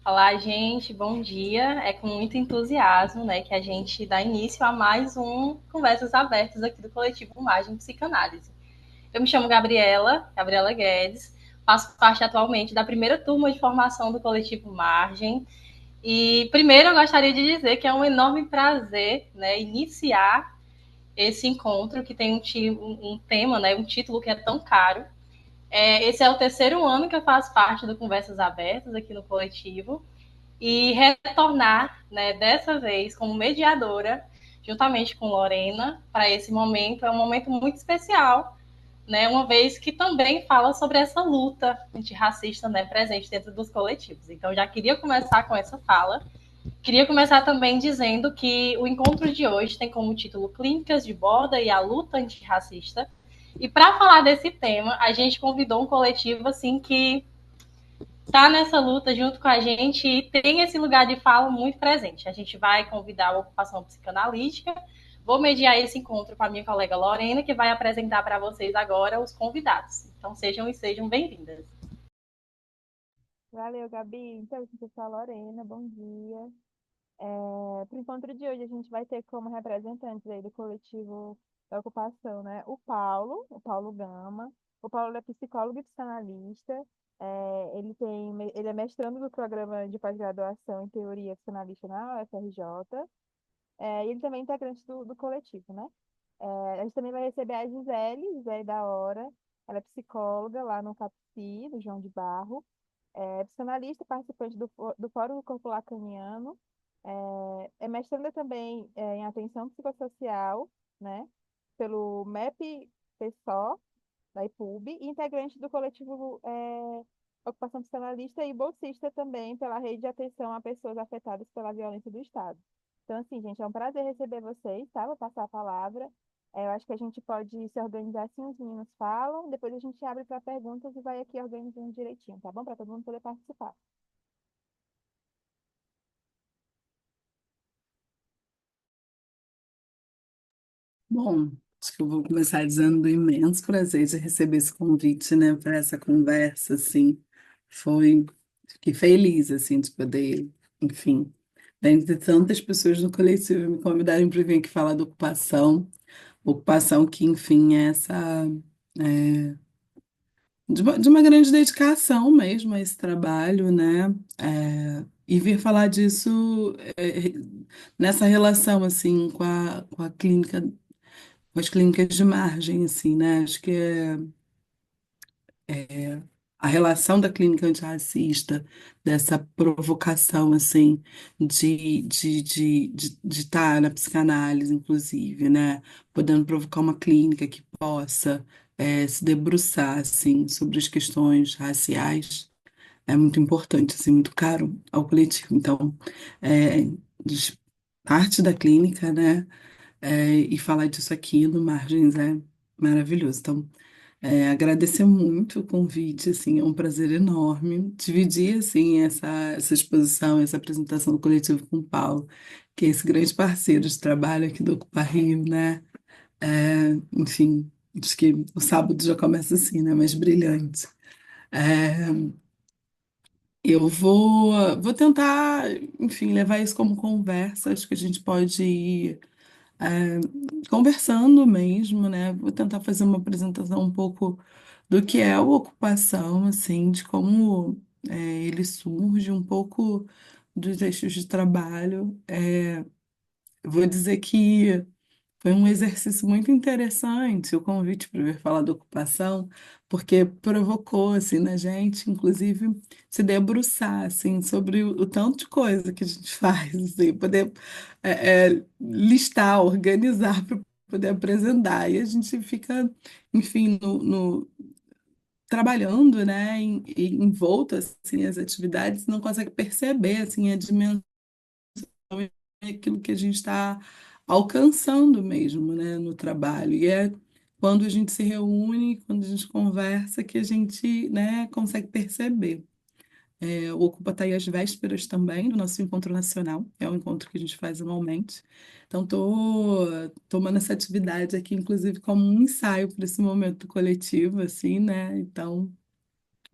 Olá, gente, bom dia. É com muito entusiasmo, né, que a gente dá início a mais um Conversas Abertas aqui do Coletivo Margem Psicanálise. Eu me chamo Gabriela Guedes, faço parte atualmente da primeira turma de formação do Coletivo Margem. E primeiro eu gostaria de dizer que é um enorme prazer, né, iniciar esse encontro que tem um tema, né, um título que é tão caro. Esse é o terceiro ano que eu faço parte do Conversas Abertas aqui no Coletivo e retornar, né, dessa vez como mediadora, juntamente com Lorena, para esse momento. É um momento muito especial, né, uma vez que também fala sobre essa luta antirracista, né, presente dentro dos coletivos. Então, já queria começar com essa fala. Queria começar também dizendo que o encontro de hoje tem como título Clínicas de Borda e a Luta Antirracista. E para falar desse tema, a gente convidou um coletivo assim que está nessa luta junto com a gente e tem esse lugar de fala muito presente. A gente vai convidar a ocupação psicanalítica. Vou mediar esse encontro com a minha colega Lorena, que vai apresentar para vocês agora os convidados. Então sejam bem-vindas. Valeu, Gabi. Então, eu sou a Lorena, bom dia. Para o encontro de hoje, a gente vai ter como representantes aí do coletivo da ocupação, né? O Paulo Gama. O Paulo é psicólogo e psicanalista. Ele é mestrando do programa de pós-graduação em teoria psicanalista na UFRJ. E ele também é integrante do coletivo, né? A gente também vai receber a Gisele da Hora. Ela é psicóloga lá no CAPSI, do João de Barro, psicanalista, participante do Fórum do Corpo Lacaniano, é mestranda também em atenção psicossocial, né, pelo MEP PSO, da IPUB, e integrante do coletivo Ocupação Psicanalista e bolsista também pela Rede de Atenção a Pessoas Afetadas pela Violência do Estado. Então, assim, gente, é um prazer receber vocês, tá? Vou passar a palavra. Eu acho que a gente pode se organizar assim, os meninos falam, depois a gente abre para perguntas e vai aqui organizando direitinho, tá bom? Para todo mundo poder participar. Bom, acho que eu vou começar dizendo do imenso prazer de receber esse convite, né, para essa conversa, assim, foi, fiquei feliz, assim, de poder, enfim, dentre tantas pessoas no coletivo me convidarem para vir aqui falar da ocupação que, enfim, é essa, de uma grande dedicação mesmo a esse trabalho, né, e vir falar disso, nessa relação, assim, com a clínica, com as clínicas de margem, assim, né? Acho que a relação da clínica antirracista, dessa provocação, assim, de estar na psicanálise, inclusive, né? Podendo provocar uma clínica que possa se debruçar, assim, sobre as questões raciais, é muito importante, assim, muito caro ao coletivo. Então, é, diz- parte da clínica, né? E falar disso aqui no Margens é maravilhoso. Então, agradecer muito o convite, assim, é um prazer enorme dividir, assim, essa exposição, essa apresentação do coletivo com o Paulo, que é esse grande parceiro de trabalho aqui do Ocupa Rio, né? Enfim, acho que o sábado já começa assim, né? Mais brilhante. É, eu vou tentar, enfim, levar isso como conversa. Acho que a gente pode ir conversando mesmo, né? Vou tentar fazer uma apresentação um pouco do que é a ocupação, assim, de como ele surge, um pouco dos eixos de trabalho. Vou dizer que foi um exercício muito interessante o convite para vir falar da ocupação, porque provocou, assim, na gente, inclusive, se debruçar, assim, sobre o tanto de coisa que a gente faz, assim, poder listar, organizar para poder apresentar. E a gente fica, enfim, trabalhando, né, envolto, assim, as atividades, não consegue perceber, assim, a dimensão e aquilo que a gente está alcançando mesmo, né, no trabalho. E é quando a gente se reúne, quando a gente conversa, que a gente, né, consegue perceber. O Ocupa está aí às vésperas também do nosso encontro nacional, é um encontro que a gente faz anualmente. Então, estou tomando essa atividade aqui, inclusive, como um ensaio para esse momento coletivo, assim, né? Então,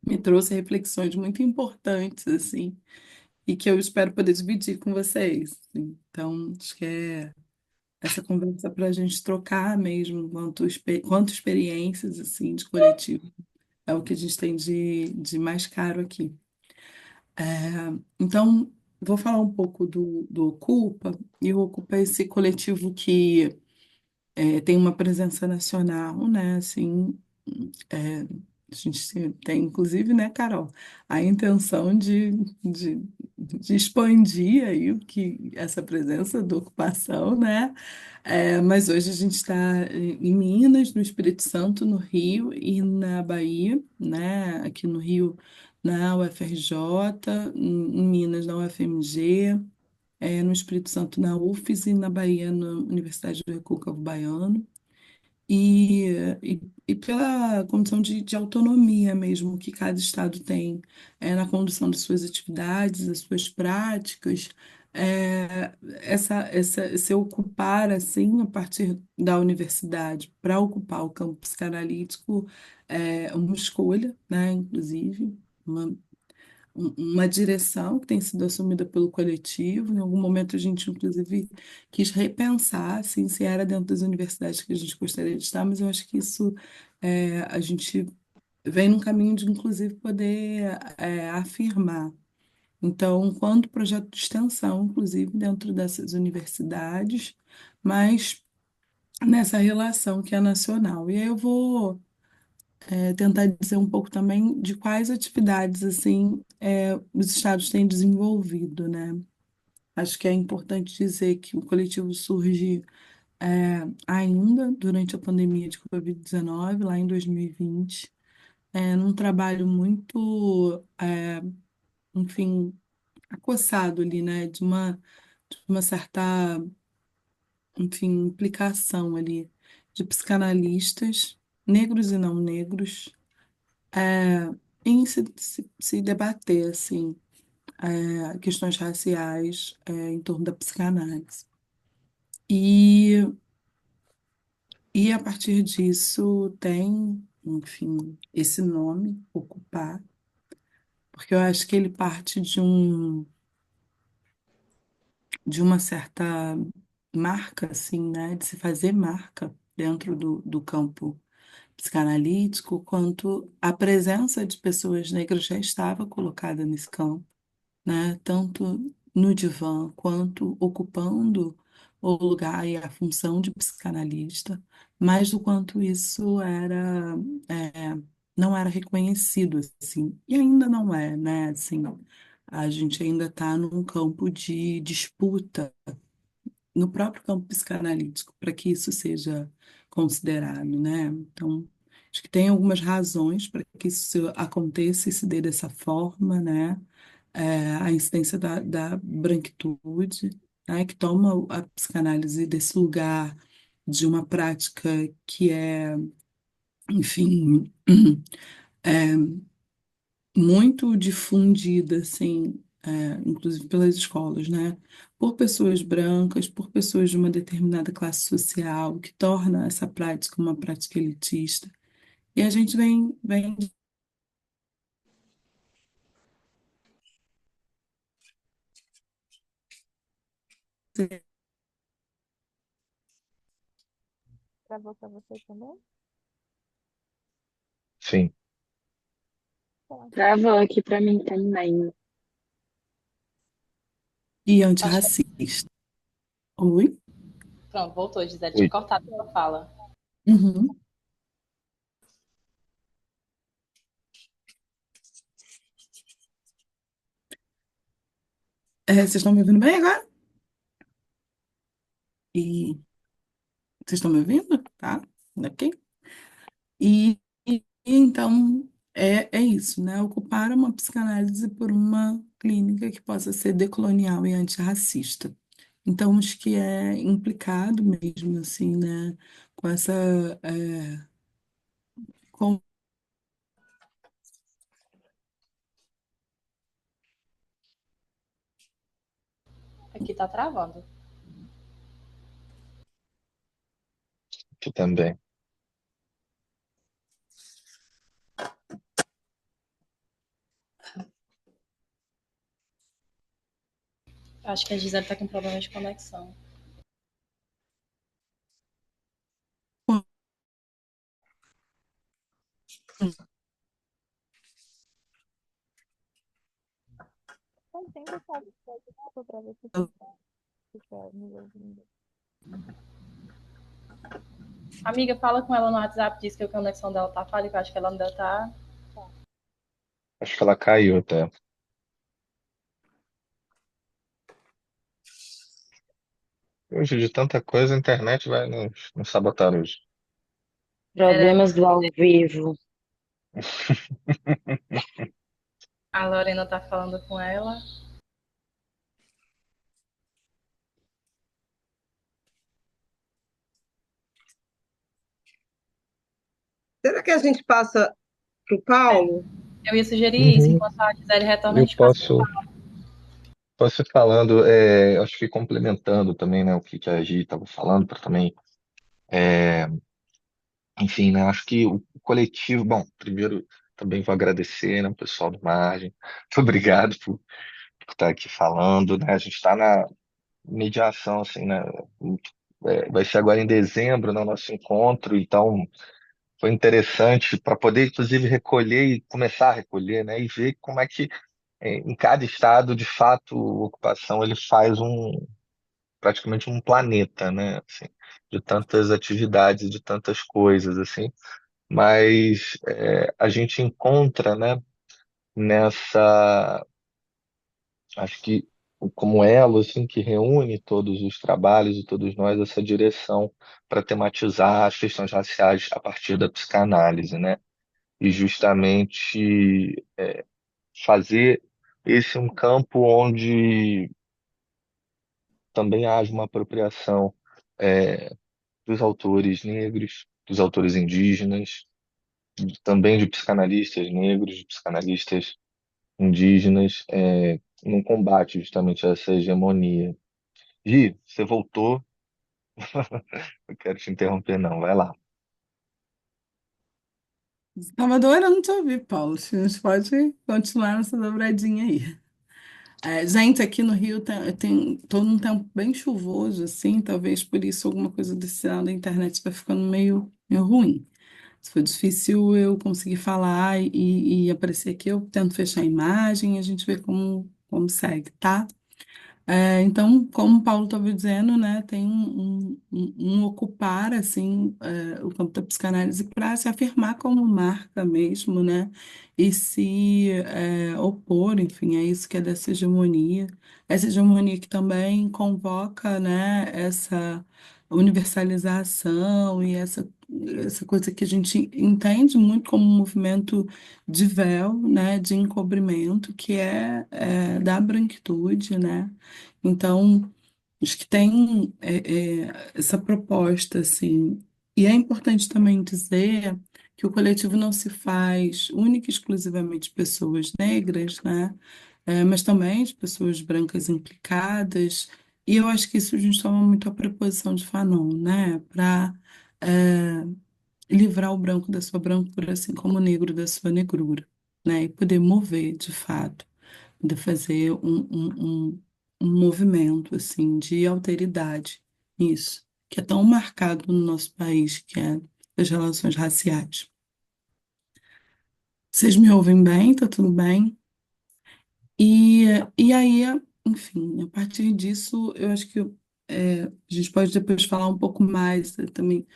me trouxe reflexões muito importantes, assim, e que eu espero poder dividir com vocês. Então, acho que é essa conversa para a gente trocar mesmo quanto experiências assim de coletivo é o que a gente tem de mais caro aqui. É, então, vou falar um pouco do Ocupa, e o Ocupa é esse coletivo que tem uma presença nacional, né? Assim, é, a gente tem, inclusive, né, Carol, a intenção de expandir aí o que essa presença da ocupação, né? Mas hoje a gente está em Minas, no Espírito Santo, no Rio e na Bahia, né? Aqui no Rio, na UFRJ, em Minas, na UFMG, no Espírito Santo, na UFES e na Bahia, na Universidade do Recôncavo Baiano e, e pela condição de autonomia mesmo que cada estado tem na condução de suas atividades, das suas práticas, esse ocupar assim a partir da universidade para ocupar o campo psicanalítico é uma escolha, né, inclusive. Uma direção que tem sido assumida pelo coletivo. Em algum momento a gente, inclusive, quis repensar assim, se era dentro das universidades que a gente gostaria de estar, mas eu acho que isso a gente vem num caminho de, inclusive, poder afirmar. Então, quanto projeto de extensão, inclusive, dentro dessas universidades, mas nessa relação que é nacional. E aí eu vou tentar dizer um pouco também de quais atividades assim os estados têm desenvolvido, né? Acho que é importante dizer que o coletivo surge ainda durante a pandemia de Covid-19, lá em 2020, num trabalho muito, enfim, acossado ali, né? De uma certa, enfim, implicação ali de psicanalistas, negros e não negros, em se debater assim questões raciais em torno da psicanálise. E, e a partir disso tem, enfim, esse nome, ocupar, porque eu acho que ele parte de uma certa marca, assim, né, de se fazer marca dentro do campo psicanalítico, quanto a presença de pessoas negras já estava colocada nesse campo, né? Tanto no divã quanto ocupando o lugar e a função de psicanalista, mas do quanto isso é, não era reconhecido assim, e ainda não é, né? Assim, a gente ainda está num campo de disputa no próprio campo psicanalítico para que isso seja considerado, né? Então, acho que tem algumas razões para que isso aconteça e se dê dessa forma, né? A incidência da branquitude, né? Que toma a psicanálise desse lugar de uma prática que enfim, é, muito difundida, assim, inclusive pelas escolas, né? Por pessoas brancas, por pessoas de uma determinada classe social, que torna essa prática uma prática elitista. E a gente vem Travou para você também? Sim. Tá. Travou aqui pra mim também. e Acho que antirracista. Oi? pronto, voltou, Gisele. Tinha Oi. cortado a sua fala. Uhum. Vocês estão me ouvindo bem agora? E vocês estão me ouvindo? Tá? Ok? Então, é isso, né? Ocupar uma psicanálise por uma clínica que possa ser decolonial e antirracista. Então, acho que é implicado mesmo, assim, né? Com essa. Com Aqui tá travando. Tu também. Acho que a Gisele tá com problema de conexão. Mas tenta sabe para ver se fica me ouvindo. Amiga, fala com ela no WhatsApp, diz que a conexão dela tá falha, que eu acho que ela não deve estar. Acho que ela caiu até. Hoje, de tanta coisa, a internet vai nos sabotar hoje. Era, Problemas do ao vivo. a Lorena tá falando com ela. Será que a gente passa para o Paulo? Eu ia sugerir isso, Uhum. enquanto a Gisele retorna, a Eu gente passa. posso ir falando, acho que complementando também, né, o que a Gi estava falando, para também, enfim, né, acho que o coletivo, bom, primeiro também vou agradecer, né, o pessoal do Margem, muito obrigado por estar aqui falando, né, a gente está na mediação, assim, né, vai ser agora em dezembro, né, o nosso encontro, então foi interessante para poder, inclusive, recolher e começar a recolher, né, e ver como é que em cada estado, de fato, a ocupação ele faz praticamente um planeta, né, assim, de tantas atividades, de tantas coisas, assim, mas a gente encontra, né, nessa, acho que como elo, assim, que reúne todos os trabalhos e todos nós, essa direção para tematizar as questões raciais a partir da psicanálise, né, e justamente fazer esse um campo onde também haja uma apropriação dos autores negros, dos autores indígenas, também de psicanalistas negros, de psicanalistas indígenas, num combate justamente a essa hegemonia. Gi, você voltou, eu quero te interromper, não, vai lá. Estava adorando te ouvir, Paulo. A gente pode continuar nessa dobradinha aí. Gente, aqui no Rio tem todo um tempo bem chuvoso, assim, talvez por isso alguma coisa desse sinal da internet vai ficando meio ruim. Se for difícil eu conseguir falar e aparecer aqui, eu tento fechar a imagem e a gente vê como segue, tá? Então, como o Paulo estava dizendo, né, tem um ocupar assim o campo da psicanálise para se afirmar como marca mesmo, né, e se opor, enfim, a isso que é dessa hegemonia, essa hegemonia que também convoca, né, essa universalização e essa coisa que a gente entende muito como um movimento de véu, né, de encobrimento, que é da branquitude, né? Então, acho que tem essa proposta, assim. E é importante também dizer que o coletivo não se faz única e exclusivamente de pessoas negras, né? Mas também de pessoas brancas implicadas. E eu acho que isso a gente toma muito a preposição de Fanon, né? Para livrar o branco da sua brancura, assim como o negro da sua negrura, né? E poder mover, de fato de fazer um movimento assim de alteridade nisso, que é tão marcado no nosso país, que é as relações raciais. Vocês me ouvem bem? Tá tudo bem? E, e aí, enfim, a partir disso, eu acho que a gente pode depois falar um pouco mais também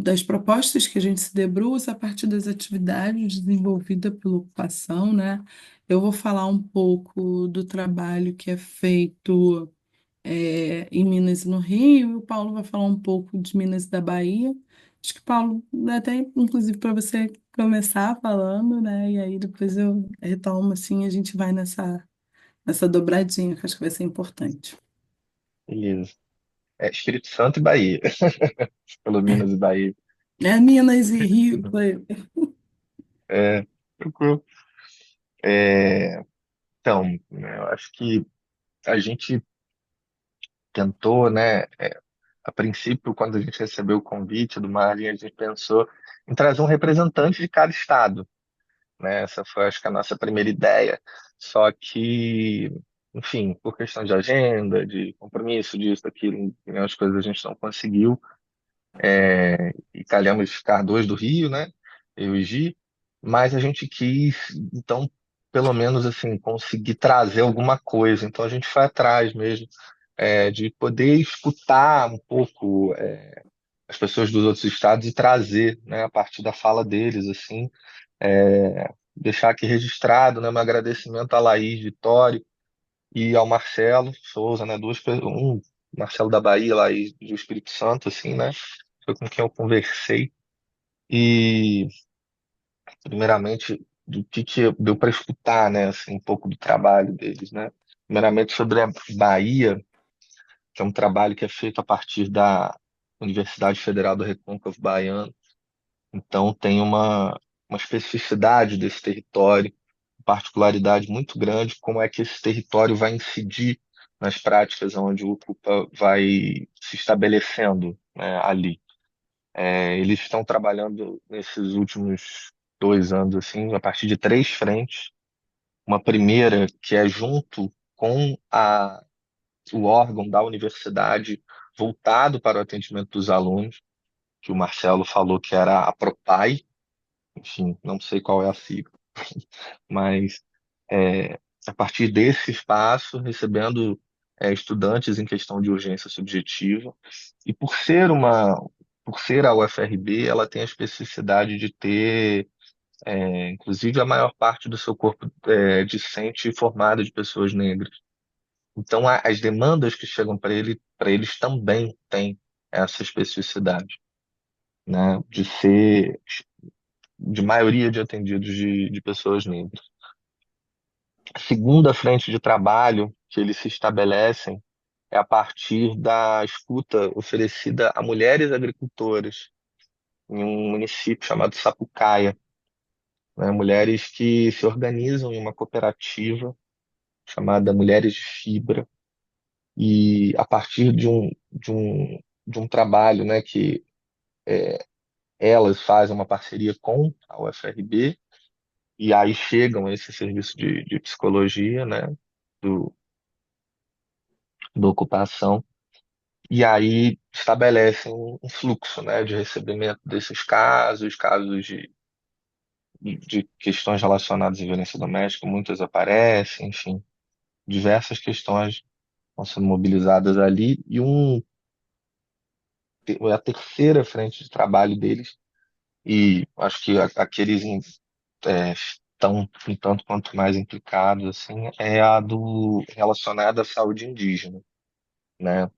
das propostas que a gente se debruça a partir das atividades desenvolvidas pela ocupação, né? Eu vou falar um pouco do trabalho que é feito em Minas e no Rio, e o Paulo vai falar um pouco de Minas e da Bahia. Acho que, Paulo, até inclusive para você começar falando, né? E aí depois eu retomo assim, e a gente vai nessa dobradinha, que acho que vai ser importante. Beleza. Espírito Santo e Bahia, pelo Minas e Bahia. Minas e Rio, foi. Tranquilo. É, então, né, eu acho que a gente tentou, né, a princípio, quando a gente recebeu o convite do Marlin, a gente pensou em trazer um representante de cada estado, né? Essa foi, acho que, a nossa primeira ideia. Só que, enfim, por questão de agenda, de compromisso, disso, daquilo, né, as coisas a gente não conseguiu. E calhamos ficar dois do Rio, né? Eu e Gi, mas a gente quis, então, pelo menos assim, conseguir trazer alguma coisa. Então a gente foi atrás mesmo, de poder escutar um pouco, as pessoas dos outros estados e trazer, né, a partir da fala deles, assim, deixar aqui registrado, né, meu agradecimento à Laís Vitória e ao Marcelo Souza, né, Marcelo da Bahia, Laís do Espírito Santo, assim, né, foi com quem eu conversei e, primeiramente, do que deu para escutar, né, assim, um pouco do trabalho deles, né, primeiramente sobre a Bahia, que é um trabalho que é feito a partir da Universidade Federal do Recôncavo Baiano. Então, tem uma especificidade desse território, particularidade muito grande, como é que esse território vai incidir nas práticas onde o Ocupa vai se estabelecendo, né, ali. Eles estão trabalhando nesses últimos 2 anos, assim, a partir de três frentes. Uma primeira que é junto com o órgão da universidade voltado para o atendimento dos alunos, que o Marcelo falou que era a Propai, enfim, não sei qual é a sigla, mas a partir desse espaço, recebendo estudantes em questão de urgência subjetiva, e por ser a UFRB, ela tem a especificidade de ter, inclusive, a maior parte do seu corpo discente formado de pessoas negras. Então, as demandas que chegam para eles também têm essa especificidade, né, de ser de maioria de atendidos de pessoas negras. A segunda frente de trabalho que eles se estabelecem é a partir da escuta oferecida a mulheres agricultoras em um município chamado Sapucaia, né? Mulheres que se organizam em uma cooperativa chamada Mulheres de Fibra e a partir de um trabalho, né, que elas fazem uma parceria com a UFRB e aí chegam a esse serviço de psicologia, né, do, da ocupação. E aí estabelecem um fluxo, né, de recebimento desses casos de questões relacionadas à violência doméstica, muitas aparecem, enfim, diversas questões vão sendo mobilizadas ali. E a terceira frente de trabalho deles, e acho que aqueles estão um tanto quanto mais implicados, assim, é a do relacionada à saúde indígena, né?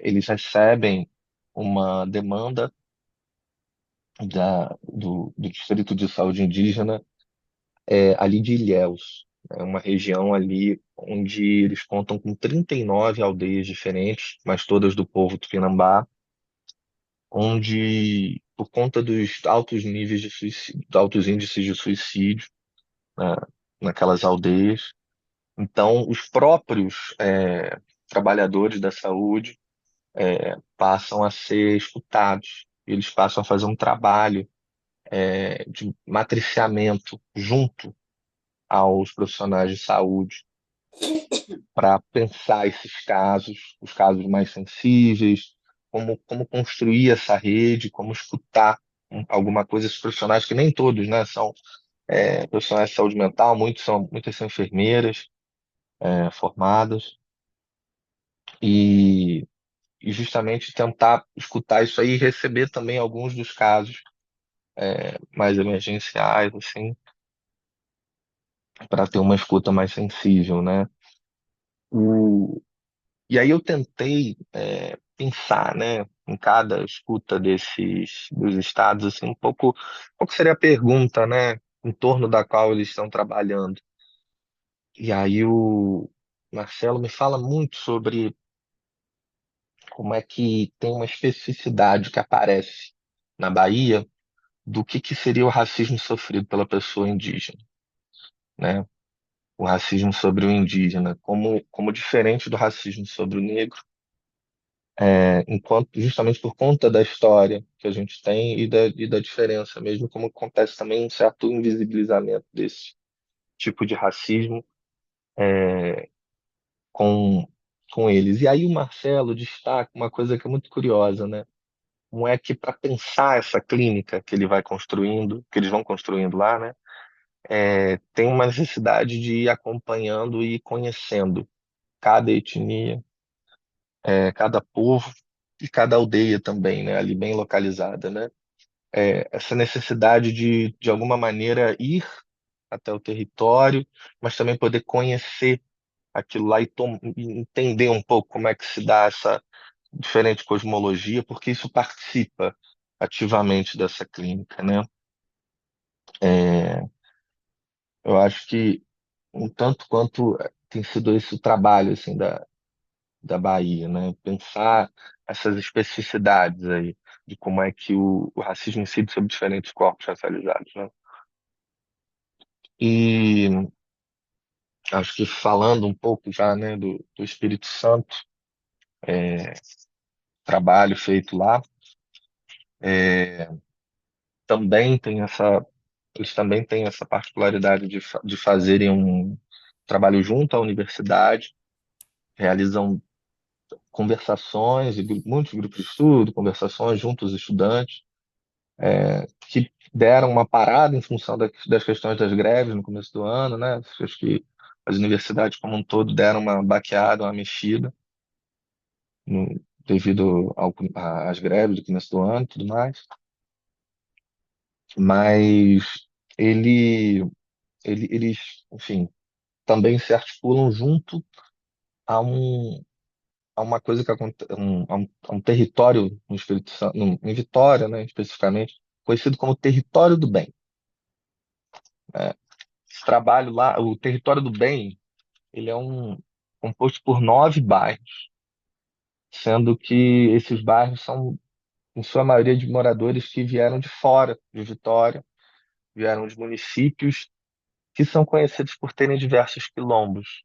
Eles recebem uma demanda do Distrito de Saúde Indígena ali de Ilhéus. É uma região ali onde eles contam com 39 aldeias diferentes, mas todas do povo Tupinambá, onde, por conta dos altos níveis de suicídio, altos índices de suicídio, né, naquelas aldeias, então os próprios trabalhadores da saúde passam a ser escutados. Eles passam a fazer um trabalho de matriciamento junto aos profissionais de saúde para pensar esses casos, os casos mais sensíveis, como construir essa rede, como escutar alguma coisa, esses profissionais que nem todos, né, são profissionais de saúde mental, muitas são enfermeiras formadas, e, e justamente tentar escutar isso aí e receber também alguns dos casos mais emergenciais, assim, para ter uma escuta mais sensível, né? O, e aí eu tentei pensar, né, em cada escuta dos estados, assim, um pouco, qual que seria a pergunta, né, em torno da qual eles estão trabalhando. E aí o Marcelo me fala muito sobre como é que tem uma especificidade que aparece na Bahia do que seria o racismo sofrido pela pessoa indígena, né? O racismo sobre o indígena, como diferente do racismo sobre o negro, enquanto justamente por conta da história que a gente tem e da diferença mesmo, como acontece também um certo invisibilizamento desse tipo de racismo com, com eles. E aí o Marcelo destaca uma coisa que é muito curiosa, né? Como é que para pensar essa clínica que ele vai construindo, que eles vão construindo lá, né? Tem uma necessidade de ir acompanhando e conhecendo cada etnia, cada povo e cada aldeia também, né? Ali bem localizada, né? Essa necessidade de alguma maneira, ir até o território, mas também poder conhecer aquilo lá e entender um pouco como é que se dá essa diferente cosmologia, porque isso participa ativamente dessa clínica, né? É, eu acho que um tanto quanto tem sido esse o trabalho assim da Bahia, né? Pensar essas especificidades aí de como é que o racismo incide sobre diferentes corpos racializados, né? E acho que falando um pouco já, né, do Espírito Santo, trabalho feito lá, também tem eles também têm essa particularidade de fazerem um trabalho junto à universidade, realizam conversações, muitos grupos de estudo, conversações junto aos estudantes, que deram uma parada em função das questões das greves no começo do ano, né? Acho que as universidades como um todo deram uma baqueada, uma mexida, devido às greves do começo do ano e tudo mais. Mas ele, eles, enfim, também se articulam junto a a uma coisa que acontece, a um território no Espírito Santo, em Vitória, né, especificamente, conhecido como Território do Bem, né? Esse trabalho lá, o Território do Bem, ele é composto por 9 bairros, sendo que esses bairros são, em sua maioria, de moradores que vieram de fora de Vitória, vieram de municípios que são conhecidos por terem diversos quilombos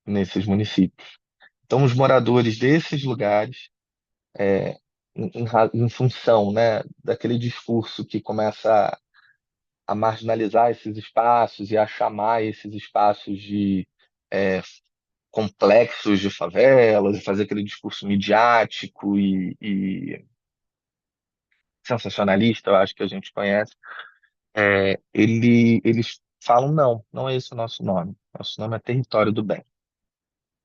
nesses municípios. Então, os moradores desses lugares, em função, né, daquele discurso que começa a marginalizar esses espaços e a chamar esses espaços de é, complexos de favelas, e fazer aquele discurso midiático e sensacionalista, eu acho que a gente conhece, eles falam, não, não é esse o nosso nome. Nosso nome é Território do Bem.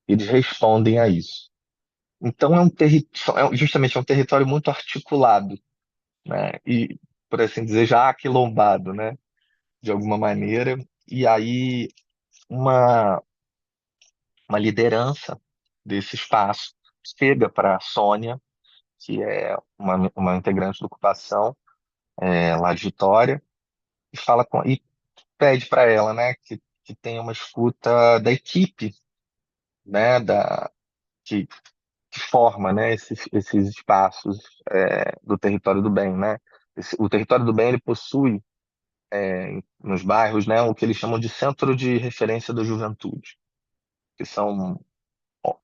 Eles respondem a isso. Então justamente é um território muito articulado, né? E, por assim dizer, já aquilombado, né? De alguma maneira. E aí uma liderança desse espaço chega para a Sônia, que é uma integrante da ocupação, lá de Vitória, e pede para ela, né, que tenha uma escuta da equipe, né, que, que forma, né, esses espaços, do território do bem, né? O território do bem ele possui, nos bairros, né, o que eles chamam de centro de referência da juventude, que são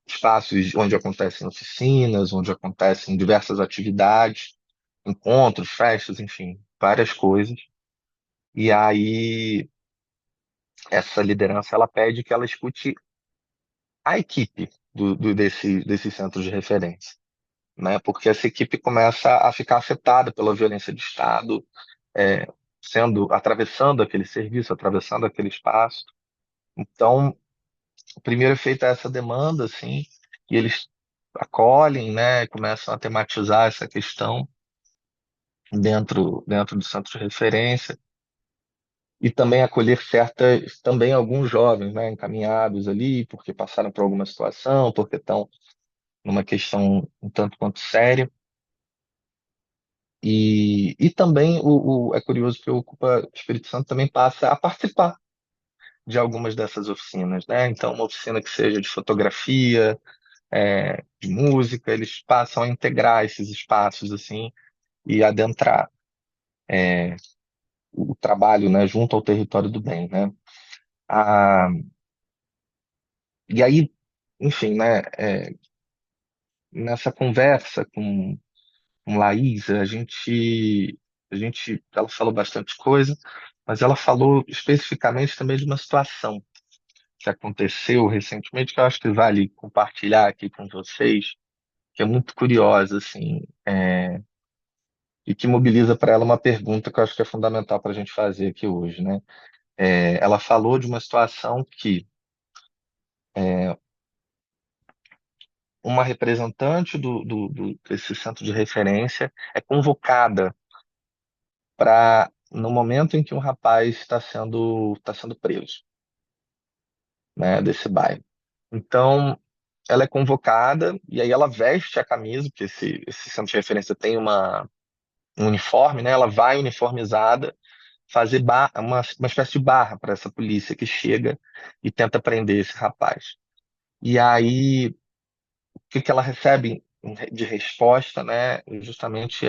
espaços onde acontecem oficinas, onde acontecem diversas atividades, encontros, festas, enfim, várias coisas. E aí essa liderança ela pede que ela escute a equipe desse centro de referência, né? Porque essa equipe começa a ficar afetada pela violência de Estado, é, atravessando aquele serviço, atravessando aquele espaço. Então, primeiro é feita essa demanda, assim, e eles acolhem, né, começam a tematizar essa questão dentro do centro de referência e também acolher também alguns jovens, né, encaminhados ali porque passaram por alguma situação, porque estão numa questão um tanto quanto séria. E também é curioso que o Ocupa Espírito Santo também passa a participar de algumas dessas oficinas, né? Então, uma oficina que seja de fotografia, de música, eles passam a integrar esses espaços assim e adentrar o trabalho, né, junto ao território do bem, né? Ah, e aí, enfim, né, nessa conversa com Laís, ela falou bastante coisa, mas ela falou especificamente também de uma situação que aconteceu recentemente, que eu acho que vale compartilhar aqui com vocês, que é muito curiosa, assim, e que mobiliza para ela uma pergunta que eu acho que é fundamental para a gente fazer aqui hoje, né? Ela falou de uma situação que uma representante desse centro de referência é convocada para, no momento em que um rapaz está sendo preso, né, desse bairro. Então, ela é convocada e aí ela veste a camisa, porque esse centro de referência tem um uniforme, né? Ela vai uniformizada fazer uma espécie de barra para essa polícia que chega e tenta prender esse rapaz. E aí, o que que ela recebe de resposta, né? Justamente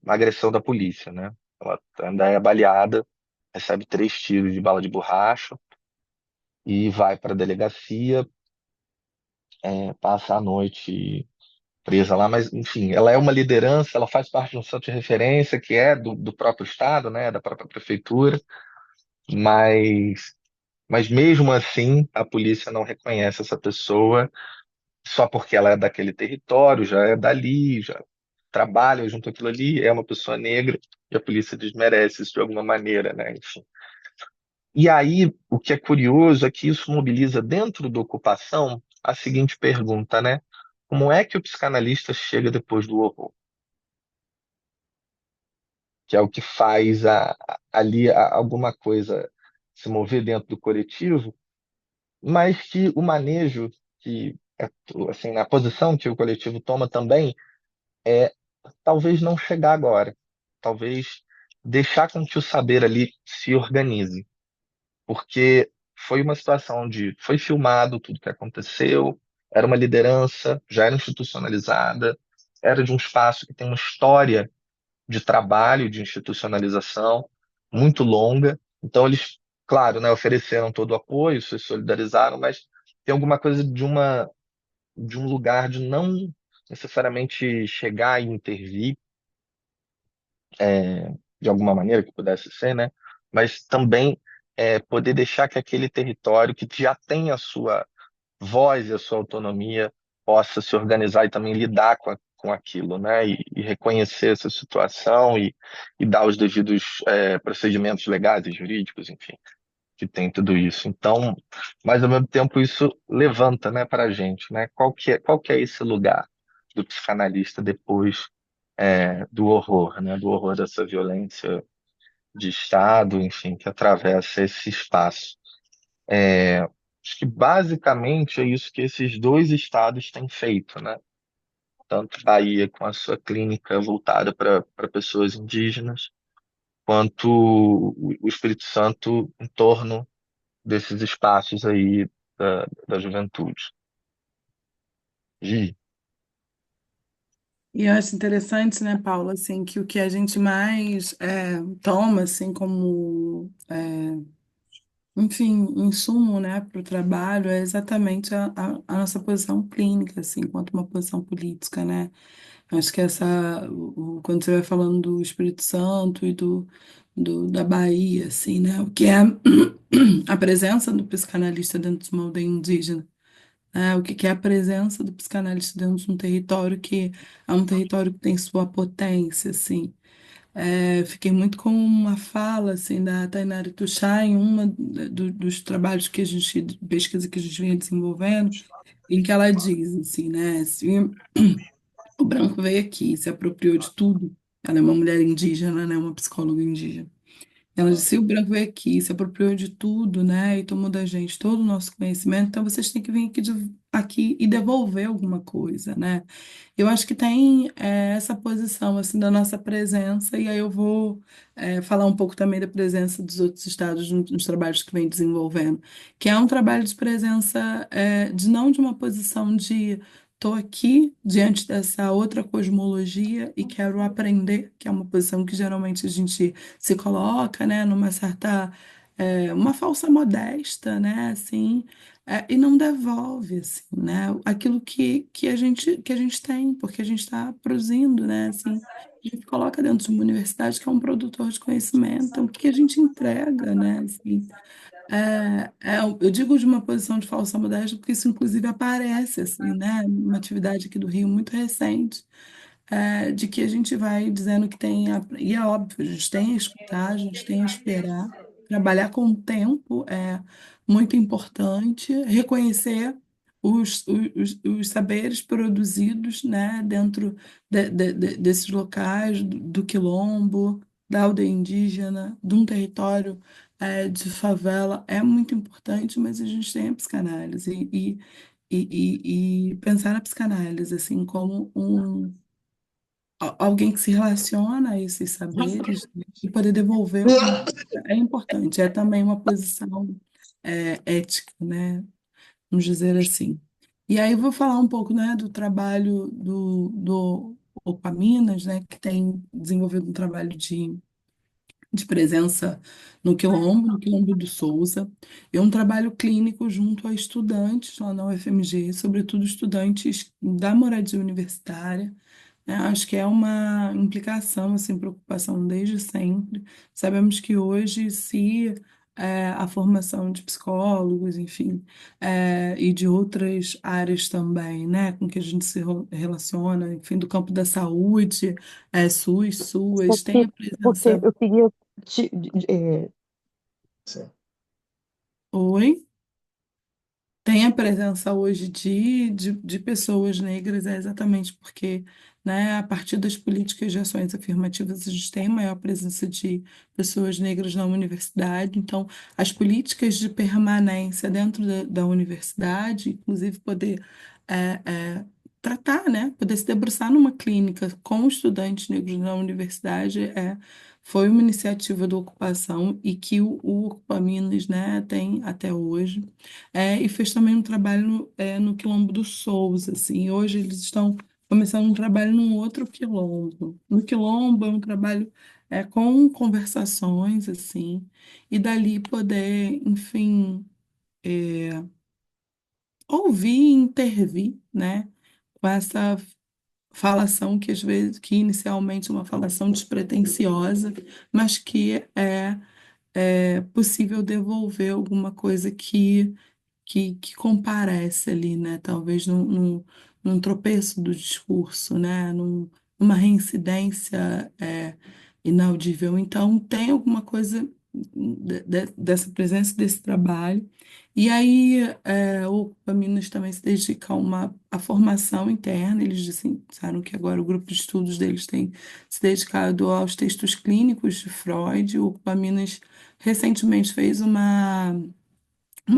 uma agressão da polícia, né? Ela ainda é baleada, recebe 3 tiros de bala de borracha e vai para a delegacia, passa a noite presa lá, mas enfim, ela é uma liderança, ela faz parte de um centro de referência que é do próprio estado, né? Da própria prefeitura, mas mesmo assim a polícia não reconhece essa pessoa só porque ela é daquele território, já é dali, já trabalha junto àquilo ali, é uma pessoa negra, e a polícia desmerece isso de alguma maneira, né? Enfim. E aí, o que é curioso é que isso mobiliza dentro da ocupação a seguinte pergunta, né? Como é que o psicanalista chega depois do horror? Que é o que faz ali alguma coisa se mover dentro do coletivo, mas que o manejo, que assim, na posição que o coletivo toma também, é talvez não chegar agora, talvez deixar com que o saber ali se organize, porque foi uma situação onde foi filmado tudo que aconteceu, era uma liderança, já era institucionalizada, era de um espaço que tem uma história de trabalho, de institucionalização muito longa. Então eles, claro, né, ofereceram todo o apoio, se solidarizaram, mas tem alguma coisa de um lugar de não necessariamente chegar e intervir, de alguma maneira que pudesse ser, né? Mas também poder deixar que aquele território que já tem a sua voz e a sua autonomia possa se organizar e também lidar com aquilo, né? E reconhecer essa situação e dar os devidos procedimentos legais e jurídicos, enfim, que tem tudo isso. Então, mas ao mesmo tempo isso levanta, né, para a gente, né? Qual que é esse lugar do psicanalista depois do horror, né? Do horror dessa violência de Estado, enfim, que atravessa esse espaço. Acho que basicamente é isso que esses dois estados têm feito, né? Tanto Bahia com a sua clínica voltada para pessoas indígenas, quanto o Espírito Santo em torno desses espaços aí da juventude. Gi, E eu acho interessante, né, Paula, assim, que o que a gente mais toma, assim, como, enfim, insumo, né, para o trabalho é exatamente a nossa posição clínica, assim, quanto uma posição política, né? Acho que quando você vai falando do Espírito Santo e da Bahia, assim, né, o que é a presença do psicanalista dentro de uma aldeia indígena, né? O que que é a presença do psicanalista dentro de um território que é um território que tem sua potência, assim. Fiquei muito com uma fala, assim, da Tainara Tuxá em dos trabalhos que a gente, pesquisa que a gente vinha desenvolvendo, em que ela diz, assim, né, se o branco veio aqui, se apropriou de tudo, ela é uma mulher indígena, né, uma psicóloga indígena, ela disse, o branco veio aqui, se apropriou de tudo, né, e tomou da gente todo o nosso conhecimento, então vocês têm que vir aqui e devolver alguma coisa, né? Eu acho que tem essa posição, assim, da nossa presença, e aí eu vou falar um pouco também da presença dos outros estados nos trabalhos que vem desenvolvendo, que é um trabalho de presença, de não de uma posição de estou aqui diante dessa outra cosmologia e quero aprender, que é uma posição que geralmente a gente se coloca, né, numa certa, uma falsa modesta, né, assim, e não devolve, assim, né, aquilo que a gente tem, porque a gente está produzindo, né, assim, a gente coloca dentro de uma universidade que é um produtor de conhecimento, então o que a gente entrega, né, assim, Eu digo de uma posição de falsa modéstia porque isso inclusive aparece assim, né, numa atividade aqui do Rio muito recente, de que a gente vai dizendo que e é óbvio, a gente tem a escutar, a gente tem a esperar, trabalhar com o tempo é muito importante, reconhecer os saberes produzidos, né, dentro desses locais, do quilombo, da aldeia indígena, de um território de favela, é muito importante, mas a gente tem a psicanálise e pensar na psicanálise assim como alguém que se relaciona a esses saberes, né, e poder devolver é importante, é também uma posição ética, né? Vamos dizer assim. E aí eu vou falar um pouco, né, do trabalho do Opa Minas, né, que tem desenvolvido um trabalho de presença no Quilombo do Souza, e um trabalho clínico junto a estudantes lá na UFMG, sobretudo estudantes da moradia universitária, né. Acho que é uma implicação, assim, preocupação desde sempre. Sabemos que hoje, se a formação de psicólogos, enfim, e de outras áreas também, né, com que a gente se relaciona, enfim, do campo da saúde, SUS, Só SUAS, tem a que, porque presença. eu queria Oi? Tem a presença hoje de pessoas negras, é exatamente porque, né, a partir das políticas de ações afirmativas, a gente tem maior presença de pessoas negras na universidade. Então, as políticas de permanência dentro da universidade, inclusive poder é, é, tratar, né, poder se debruçar numa clínica com estudantes negros na universidade, foi uma iniciativa do Ocupação e que o Ocupa Minas, né, tem até hoje. E fez também um trabalho no Quilombo do Souza, assim. Hoje eles estão começando um trabalho num outro quilombo. No Quilombo é um trabalho com conversações, assim, e dali poder, enfim, ouvir e intervir, né, com essa falação que às vezes, que inicialmente é uma falação despretensiosa, mas que é possível devolver alguma coisa que comparece ali, né? Talvez num tropeço do discurso, né? Numa reincidência inaudível. Então, tem alguma coisa dessa presença, desse trabalho. E aí, o Minas também se dedica à formação interna. Eles disseram que agora o grupo de estudos deles tem se dedicado aos textos clínicos de Freud. O Minas recentemente fez uma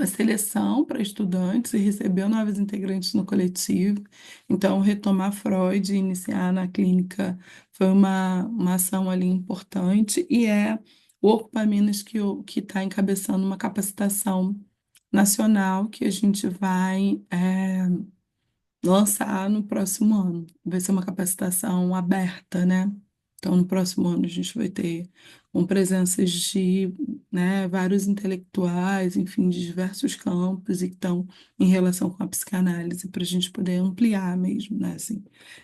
seleção para estudantes e recebeu novos integrantes no coletivo. Então, retomar Freud e iniciar na clínica foi uma ação ali importante e é o Ocupa Minas que está encabeçando uma capacitação nacional que a gente vai lançar no próximo ano. Vai ser uma capacitação aberta, né? Então, no próximo ano, a gente vai ter com presenças de, né, vários intelectuais, enfim, de diversos campos e que estão em relação com a psicanálise, para a gente poder ampliar mesmo, né, assim,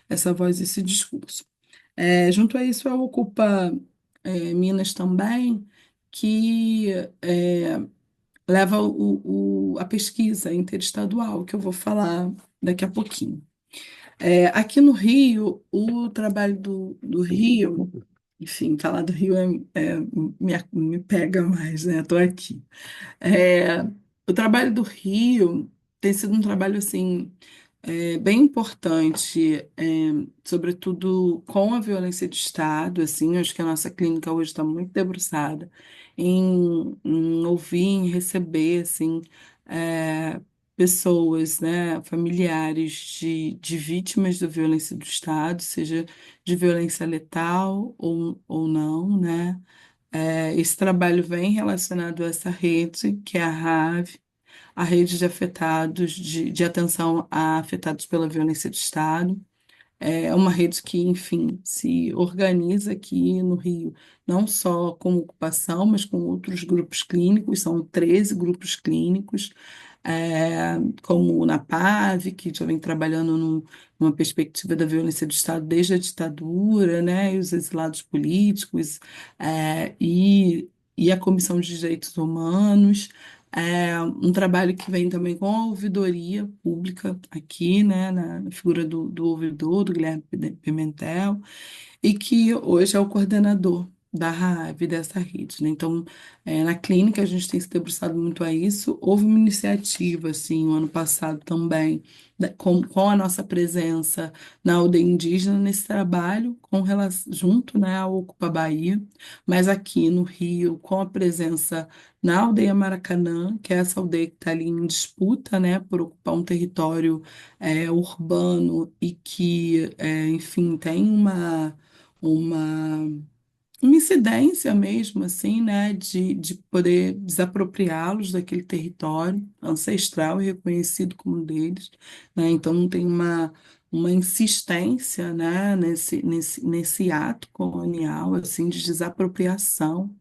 essa voz, esse discurso. Junto a isso, a Ocupa Minas também, que leva a pesquisa interestadual, que eu vou falar daqui a pouquinho. Aqui no Rio, o trabalho do Rio, enfim, falar do Rio me pega mais, né? Estou aqui. É, o trabalho do Rio tem sido um trabalho assim bem importante, sobretudo com a violência de Estado. Assim, acho que a nossa clínica hoje está muito debruçada em ouvir, em receber assim pessoas, né, familiares de vítimas da violência do Estado, seja de violência letal ou não, né? Esse trabalho vem relacionado a essa rede, que é a RAV, a rede de afetados, de atenção a afetados pela violência do Estado. É uma rede que, enfim, se organiza aqui no Rio, não só como ocupação, mas com outros grupos clínicos, são 13 grupos clínicos, como o NAPAV, que já vem trabalhando numa perspectiva da violência do Estado desde a ditadura, né, e os exilados políticos, e a Comissão de Direitos Humanos. Um trabalho que vem também com a ouvidoria pública aqui, né, na figura do ouvidor, do Guilherme Pimentel, e que hoje é o coordenador da RAAV, dessa rede, né? Então, na clínica a gente tem se debruçado muito a isso. Houve uma iniciativa, assim, o ano passado também, com a nossa presença na aldeia indígena nesse trabalho, junto, né, ao Ocupa Bahia, mas aqui no Rio, com a presença na aldeia Maracanã, que é essa aldeia que está ali em disputa, né, por ocupar um território urbano e que, enfim, tem uma, uma incidência mesmo, assim, né, de poder desapropriá-los daquele território ancestral e reconhecido como deles, né, então tem uma insistência, né, nesse ato colonial, assim, de desapropriação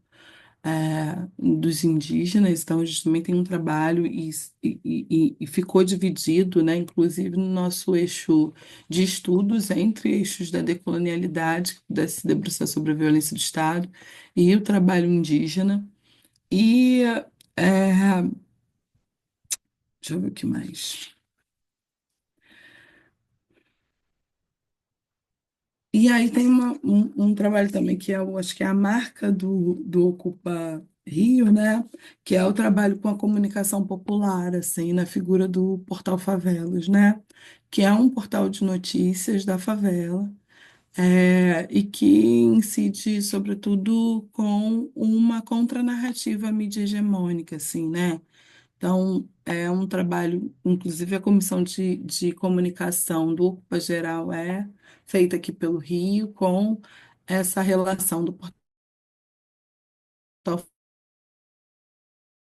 dos indígenas, então a gente também tem um trabalho e ficou dividido, né, inclusive no nosso eixo de estudos entre eixos da decolonialidade, que pudesse se debruçar sobre a violência do Estado, e o trabalho indígena. E deixa eu ver o que mais. E aí tem um trabalho também que eu acho que é a marca do Ocupa Rio, né? Que é o trabalho com a comunicação popular, assim, na figura do Portal Favelas, né? Que é um portal de notícias da favela, e que incide, sobretudo, com uma contranarrativa mídia hegemônica, assim, né? Então, é um trabalho, inclusive a comissão de comunicação do Ocupa Geral é feita aqui pelo Rio, com essa relação do portal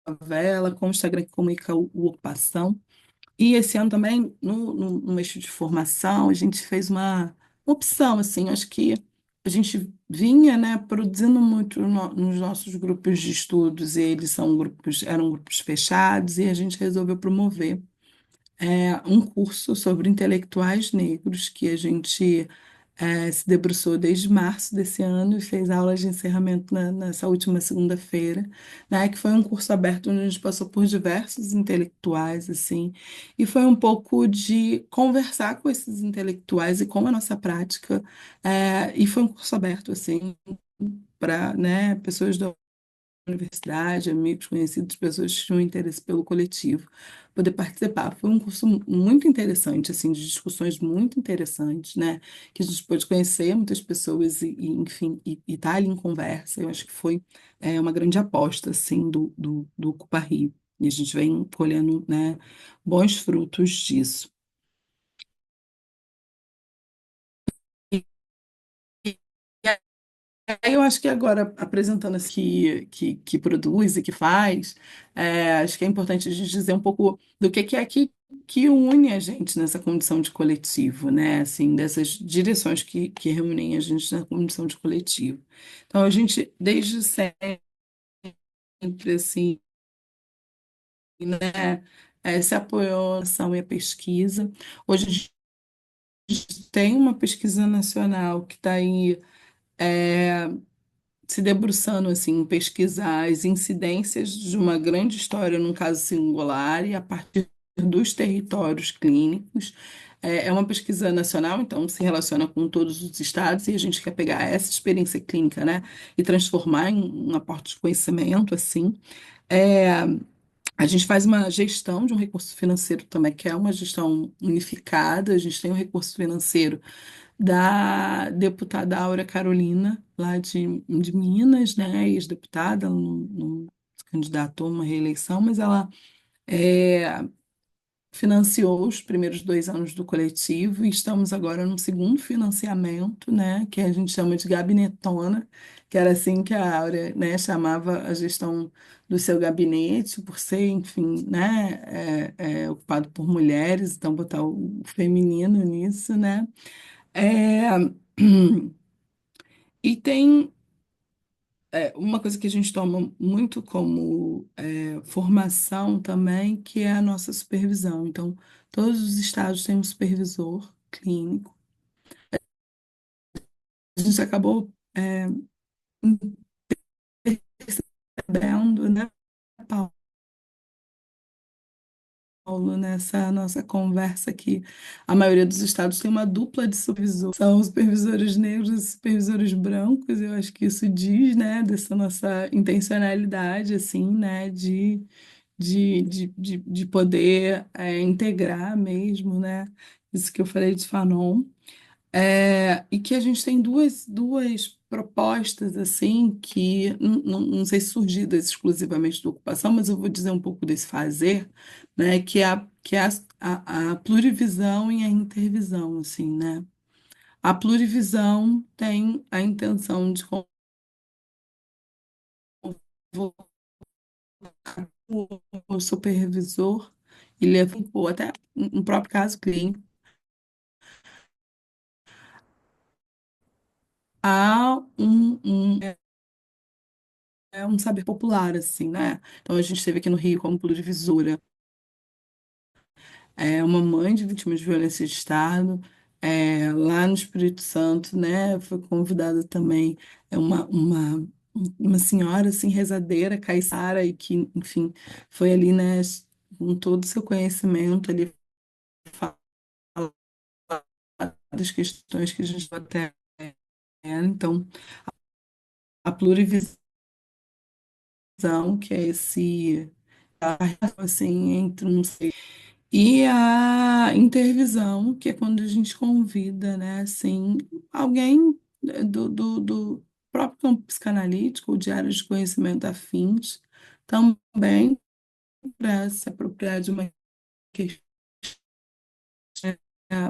Favela, com o Instagram que comunica o Ocupação. E esse ano também, no eixo de formação, a gente fez uma opção, assim, acho que a gente vinha, né, produzindo muito nos nossos grupos de estudos, e eles eram grupos fechados, e a gente resolveu promover um curso sobre intelectuais negros que a gente se debruçou desde março desse ano e fez aulas de encerramento nessa última segunda-feira, né, que foi um curso aberto onde a gente passou por diversos intelectuais, assim, e foi um pouco de conversar com esses intelectuais e com a nossa prática, e foi um curso aberto, assim, para, né, pessoas da universidade, amigos, conhecidos, pessoas que tinham interesse pelo coletivo, poder participar. Foi um curso muito interessante, assim, de discussões muito interessantes, né? Que a gente pôde conhecer muitas pessoas enfim, e estar ali em conversa. Eu acho que foi uma grande aposta, assim, do Ocupa Rio. E a gente vem colhendo, né, bons frutos disso. E, eu acho que agora, apresentando assim, que produz e que faz, acho que é importante a gente dizer um pouco do que é que une a gente nessa condição de coletivo, né? Assim, dessas direções que reúnem a gente na condição de coletivo. Então, a gente, desde sempre, assim, né, se apoiou na ação e a pesquisa. Hoje, a gente tem uma pesquisa nacional que está aí se debruçando assim, em pesquisar as incidências de uma grande história num caso singular e a partir dos territórios clínicos. É uma pesquisa nacional, então se relaciona com todos os estados e a gente quer pegar essa experiência clínica, né, e transformar em um aporte de conhecimento, assim. É, a gente faz uma gestão de um recurso financeiro também, que é uma gestão unificada. A gente tem um recurso financeiro da deputada Aura Carolina, lá de Minas, né, ex-deputada, ela não se candidatou a uma reeleição, mas ela é, financiou os primeiros 2 anos do coletivo e estamos agora no segundo financiamento, né, que a gente chama de gabinetona, que era assim que a Aura, né, chamava a gestão do seu gabinete, por ser, enfim, né, ocupado por mulheres, então botar o feminino nisso, né. É, e tem uma coisa que a gente toma muito como formação também, que é a nossa supervisão. Então, todos os estados têm um supervisor clínico. A gente acabou percebendo, né, Paulo? Paulo, nessa nossa conversa aqui, a maioria dos estados tem uma dupla de supervisor. São os supervisores negros e os supervisores brancos. Eu acho que isso diz, né, dessa nossa intencionalidade, assim, né, de poder integrar mesmo, né, isso que eu falei de Fanon. E que a gente tem duas propostas, assim, que não sei se surgidas exclusivamente da ocupação, mas eu vou dizer um pouco desse fazer, né, que é a plurivisão e a intervisão, assim, né? A plurivisão tem a intenção de convocar o supervisor e levar, ou até no próprio caso clínico, a um saber popular, assim, né? Então, a gente teve aqui no Rio como plurivisora uma mãe de vítimas de violência de Estado, lá no Espírito Santo, né? Foi convidada também uma senhora, assim, rezadeira, caiçara, e que, enfim, foi ali, né, com todo o seu conhecimento, ali, falar das questões que a gente até. Então, a plurivisão, que é assim, entre um e a intervisão, que é quando a gente convida, né, assim, alguém do próprio campo psicanalítico ou de áreas de conhecimento afins, também para se apropriar de uma questão,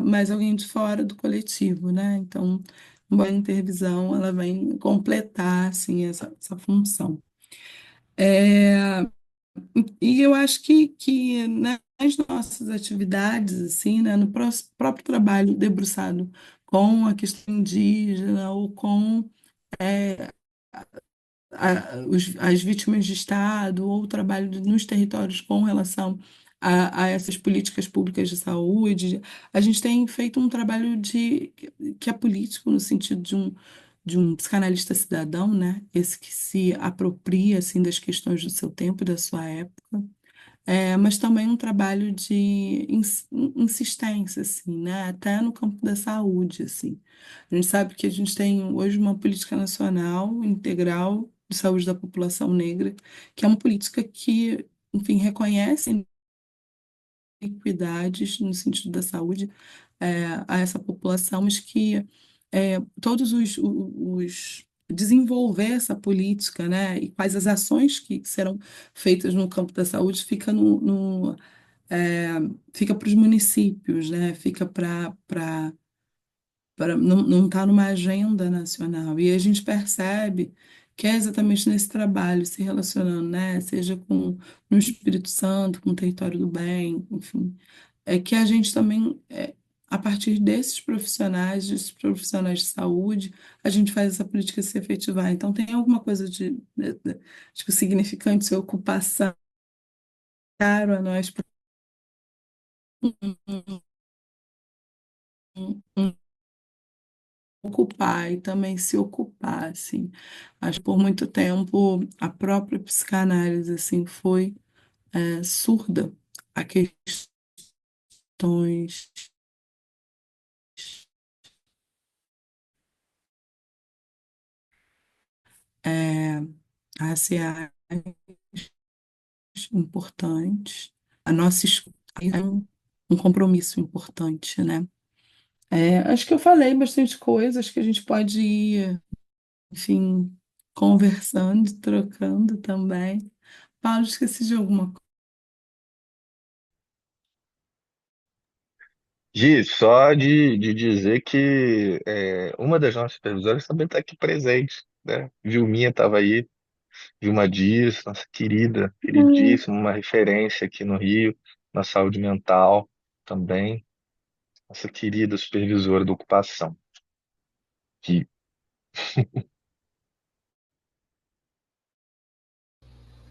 mas alguém de fora do coletivo, né? Então, uma intervisão, ela vem completar, assim, essa função. É, E eu acho que nas nossas atividades, assim, né, no próprio trabalho debruçado com a questão indígena ou com as vítimas de Estado ou o trabalho nos territórios com relação a essas políticas públicas de saúde, a gente tem feito um trabalho que é político no sentido de um psicanalista cidadão, né? Esse que se apropria assim das questões do seu tempo e da sua época, mas também um trabalho de insistência, assim, né? Até no campo da saúde, assim. A gente sabe que a gente tem hoje uma política nacional integral de saúde da população negra, que é uma política que, enfim, reconhece inequidades no sentido da saúde a essa população, mas que todos desenvolver essa política, né, e quais as ações que serão feitas no campo da saúde é, fica para os municípios, né, fica para não está numa agenda nacional. E a gente percebe que é exatamente nesse trabalho, se relacionando, né, seja no Espírito Santo, com o Território do Bem, enfim, que a gente também, a partir desses profissionais de saúde, a gente faz essa política se efetivar. Então, tem alguma coisa tipo, significante, sua ocupação, caro a nós, ocupar e também se ocupar, assim. Acho que por muito tempo a própria psicanálise, assim, foi surda a questões é, raciais importantes. A nossa escuta é um compromisso importante, né? Acho que eu falei bastante coisas que a gente pode ir, enfim, conversando, trocando também. Paulo, esqueci de alguma coisa. Gi, só de dizer que uma das nossas supervisoras também está aqui presente, né? Vilminha estava aí, Vilma Dias, nossa querida, queridíssima, uma referência aqui no Rio, na saúde mental também, nossa querida supervisora da ocupação. Gi.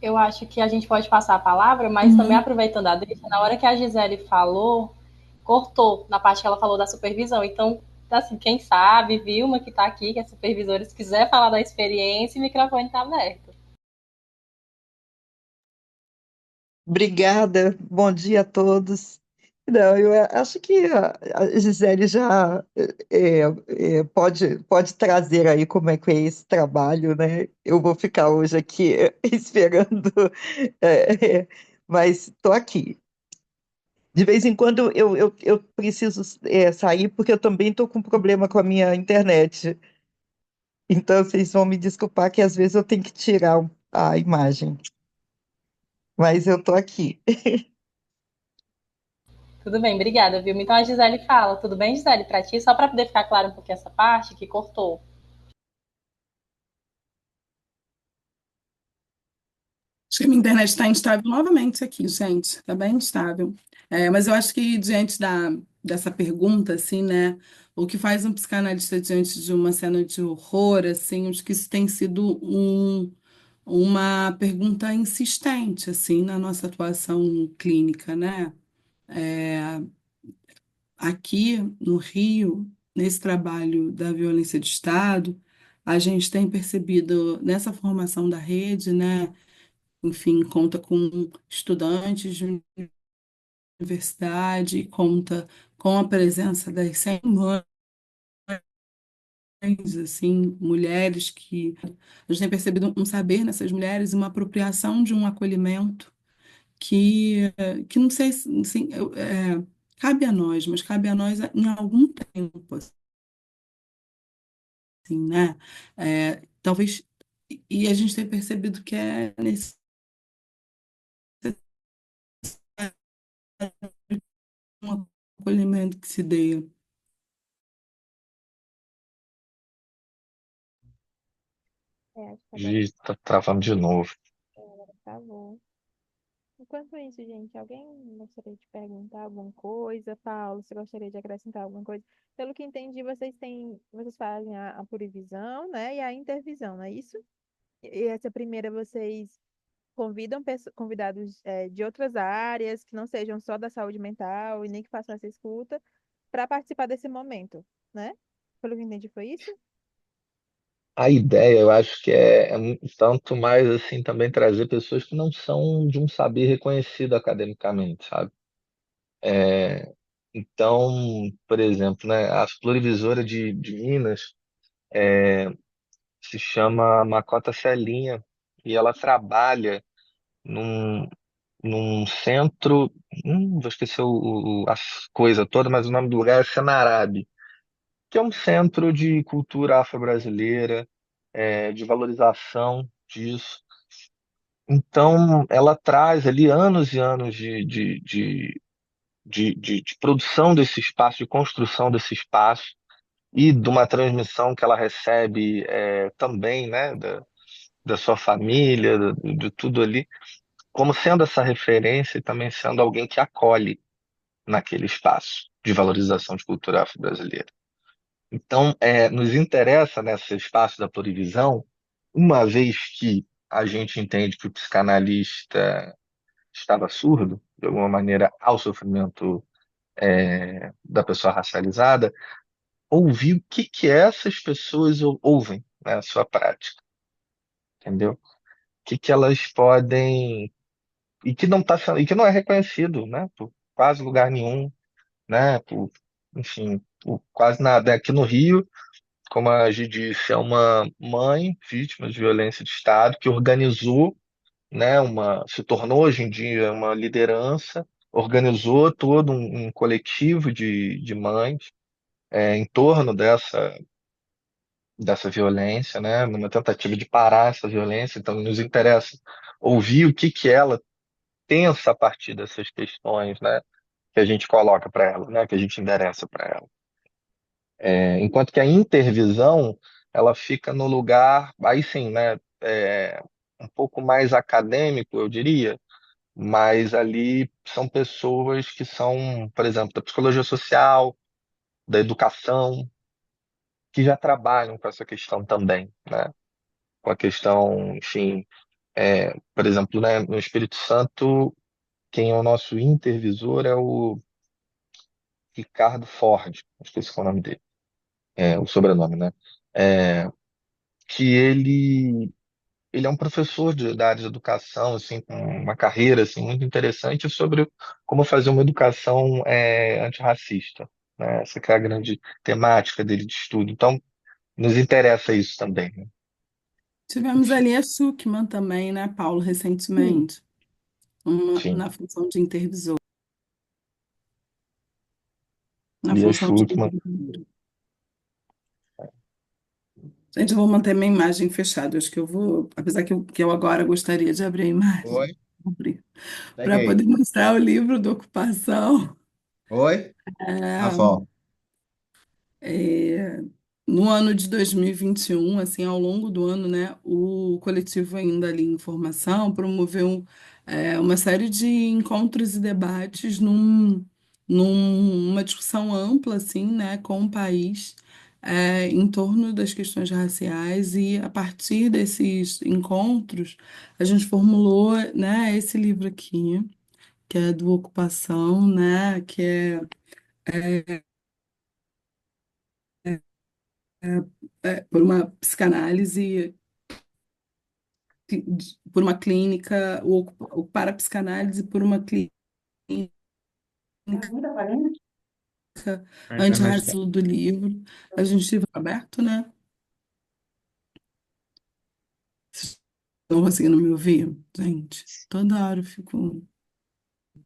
Eu acho que a gente pode passar a palavra, mas também aproveitando a deixa, na hora que a Gisele falou, cortou na parte que ela falou da supervisão. Então, assim, quem sabe, Vilma, que está aqui, que é supervisora, se quiser falar da experiência, o microfone está aberto. Obrigada, bom dia a todos. Não, eu acho que a Gisele já pode trazer aí como é que é esse trabalho, né? Eu vou ficar hoje aqui esperando, é, é, mas estou aqui. De vez em quando eu preciso sair porque eu também estou com problema com a minha internet. Então vocês vão me desculpar que às vezes eu tenho que tirar a imagem, mas eu estou aqui. Tudo bem, obrigada, viu? Então a Gisele fala. Tudo bem, Gisele, para ti? Só para poder ficar claro um pouquinho essa parte que cortou. Acho que a minha internet está instável novamente aqui, gente. Está bem instável. Mas eu acho que diante dessa pergunta, assim, né? O que faz um psicanalista diante de uma cena de horror, assim, acho que isso tem sido uma pergunta insistente, assim, na nossa atuação clínica, né? É, Aqui no Rio, nesse trabalho da violência de Estado, a gente tem percebido nessa formação da rede, né? Enfim, conta com estudantes de universidade, conta com a presença das 100 mães, assim, mulheres que a gente tem percebido um saber nessas mulheres, uma apropriação de um acolhimento que não sei se assim, cabe a nós, mas cabe a nós em algum tempo, assim, né? Talvez, e a gente tem percebido que é nesse um acolhimento que se dê. É, acho que agora Ih, tá travando de novo. travou. Enquanto isso, gente, alguém gostaria de perguntar alguma coisa? Paulo, você gostaria de acrescentar alguma coisa? Pelo que entendi, vocês fazem a purivisão, né, e a intervisão, não é isso? E essa primeira vocês convidam convidados de outras áreas, que não sejam só da saúde mental e nem que façam essa escuta, para participar desse momento, né? Pelo que entendi, foi isso? A ideia, eu acho que é um tanto mais assim também trazer pessoas que não são de um saber reconhecido academicamente, sabe? É, então, por exemplo, né, a plurivisora de Minas se chama Macota Celinha e ela trabalha num, num centro, vou esquecer a coisa toda, mas o nome do lugar é Senarabe, que é um centro de cultura afro-brasileira, de valorização disso. Então, ela traz ali anos e anos de produção desse espaço, de construção desse espaço e de uma transmissão que ela recebe também, né, da sua família, de tudo ali, como sendo essa referência e também sendo alguém que acolhe naquele espaço de valorização de cultura afro-brasileira. Então, nos interessa nesse espaço da plurivisão, uma vez que a gente entende que o psicanalista estava surdo, de alguma maneira, ao sofrimento da pessoa racializada, ouvir o que que essas pessoas ouvem na sua prática, entendeu? O que que elas podem e que não tá sendo, e que não é reconhecido, né, por quase lugar nenhum, né, enfim, por quase nada. Aqui no Rio, como a Gi disse, é uma mãe vítima de violência de Estado que organizou, né, se tornou hoje em dia uma liderança, organizou todo um coletivo de mães em torno dessa violência, né, numa tentativa de parar essa violência. Então, nos interessa ouvir o que que ela pensa a partir dessas questões, né, que a gente coloca para ela, né, que a gente endereça para ela. Enquanto que a intervisão, ela fica no lugar, aí sim, né, um pouco mais acadêmico, eu diria, mas ali são pessoas que são, por exemplo, da psicologia social, da educação, que já trabalham com essa questão também, né? Com a questão, enfim, por exemplo, né, no Espírito Santo, quem é o nosso intervisor é o Ricardo Ford, esqueci qual é o nome dele, o sobrenome, né? É, que ele ele é um professor da área de educação, assim, com uma carreira assim muito interessante sobre como fazer uma educação antirracista, né? Essa que é a grande temática dele de estudo. Então, nos interessa isso também, né? Tivemos Enfim, ali a Sukman também, né, Paulo, recentemente, sim. na função de intervisor, na Lia função de Schuckmann. intervisor. Gente, eu vou manter minha imagem fechada. Acho que eu vou, apesar que eu agora gostaria de abrir a imagem, Oi, para peguei. poder mostrar o livro da ocupação. Oi, É, Rafa. é, no ano de 2021, assim, ao longo do ano, né, o coletivo Ainda Ali Informação promoveu uma série de encontros e debates numa discussão ampla, assim, né, com o país, em torno das questões raciais e a partir desses encontros a gente formulou, né, esse livro aqui, que é do Ocupação, né, que por uma psicanálise por uma clínica, o para-psicanálise por uma clínica A internet tá. antirracista do livro. A gente teve aberto, né? Vocês estão conseguindo me ouvir? Gente, toda hora eu fico.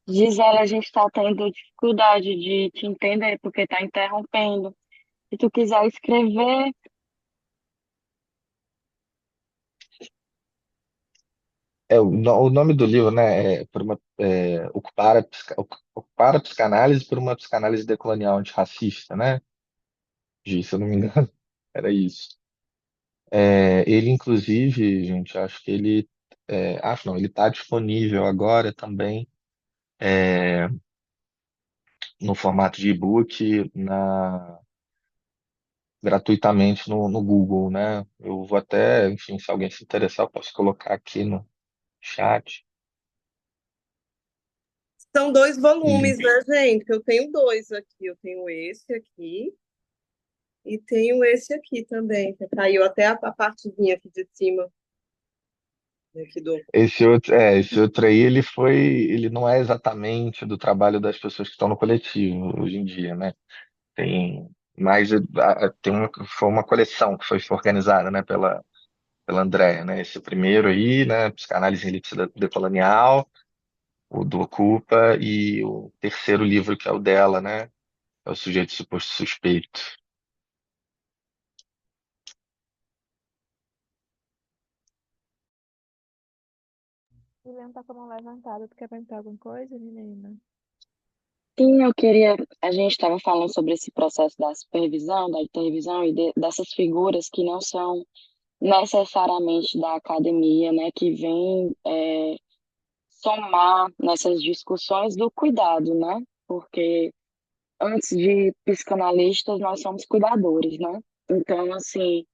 Gisele, a gente está tendo dificuldade de te entender porque está interrompendo. Se tu quiser escrever, O nome do livro, né, ocupar a psicanálise por uma psicanálise decolonial antirracista, né? Se eu não me engano, era isso. Ele, inclusive, gente, acho que acho não, ele está disponível agora também no formato de e-book, gratuitamente no Google, né? Eu vou até, enfim, se alguém se interessar, eu posso colocar aqui no chat. São dois volumes, E né, gente? Eu tenho dois aqui. Eu tenho esse aqui e tenho esse aqui também, que caiu até a partezinha aqui de cima, né, aqui do. esse outro aí, ele não é exatamente do trabalho das pessoas que estão no coletivo hoje em dia, né? Tem mais, foi uma coleção que foi organizada, né, pela Andréa, né? Esse primeiro aí, né, Psicanálise em Elipse Decolonial, o do Ocupa, e o terceiro livro que é o dela, né? É o Sujeito Suposto Suspeito. William tá com a mão levantada. Tu quer perguntar alguma coisa, menina? sim, eu queria. A gente estava falando sobre esse processo da supervisão, da intervisão e dessas figuras que não são necessariamente da academia, né, que vêm somar nessas discussões do cuidado, né? Porque antes de psicanalistas, nós somos cuidadores, né? Então, assim,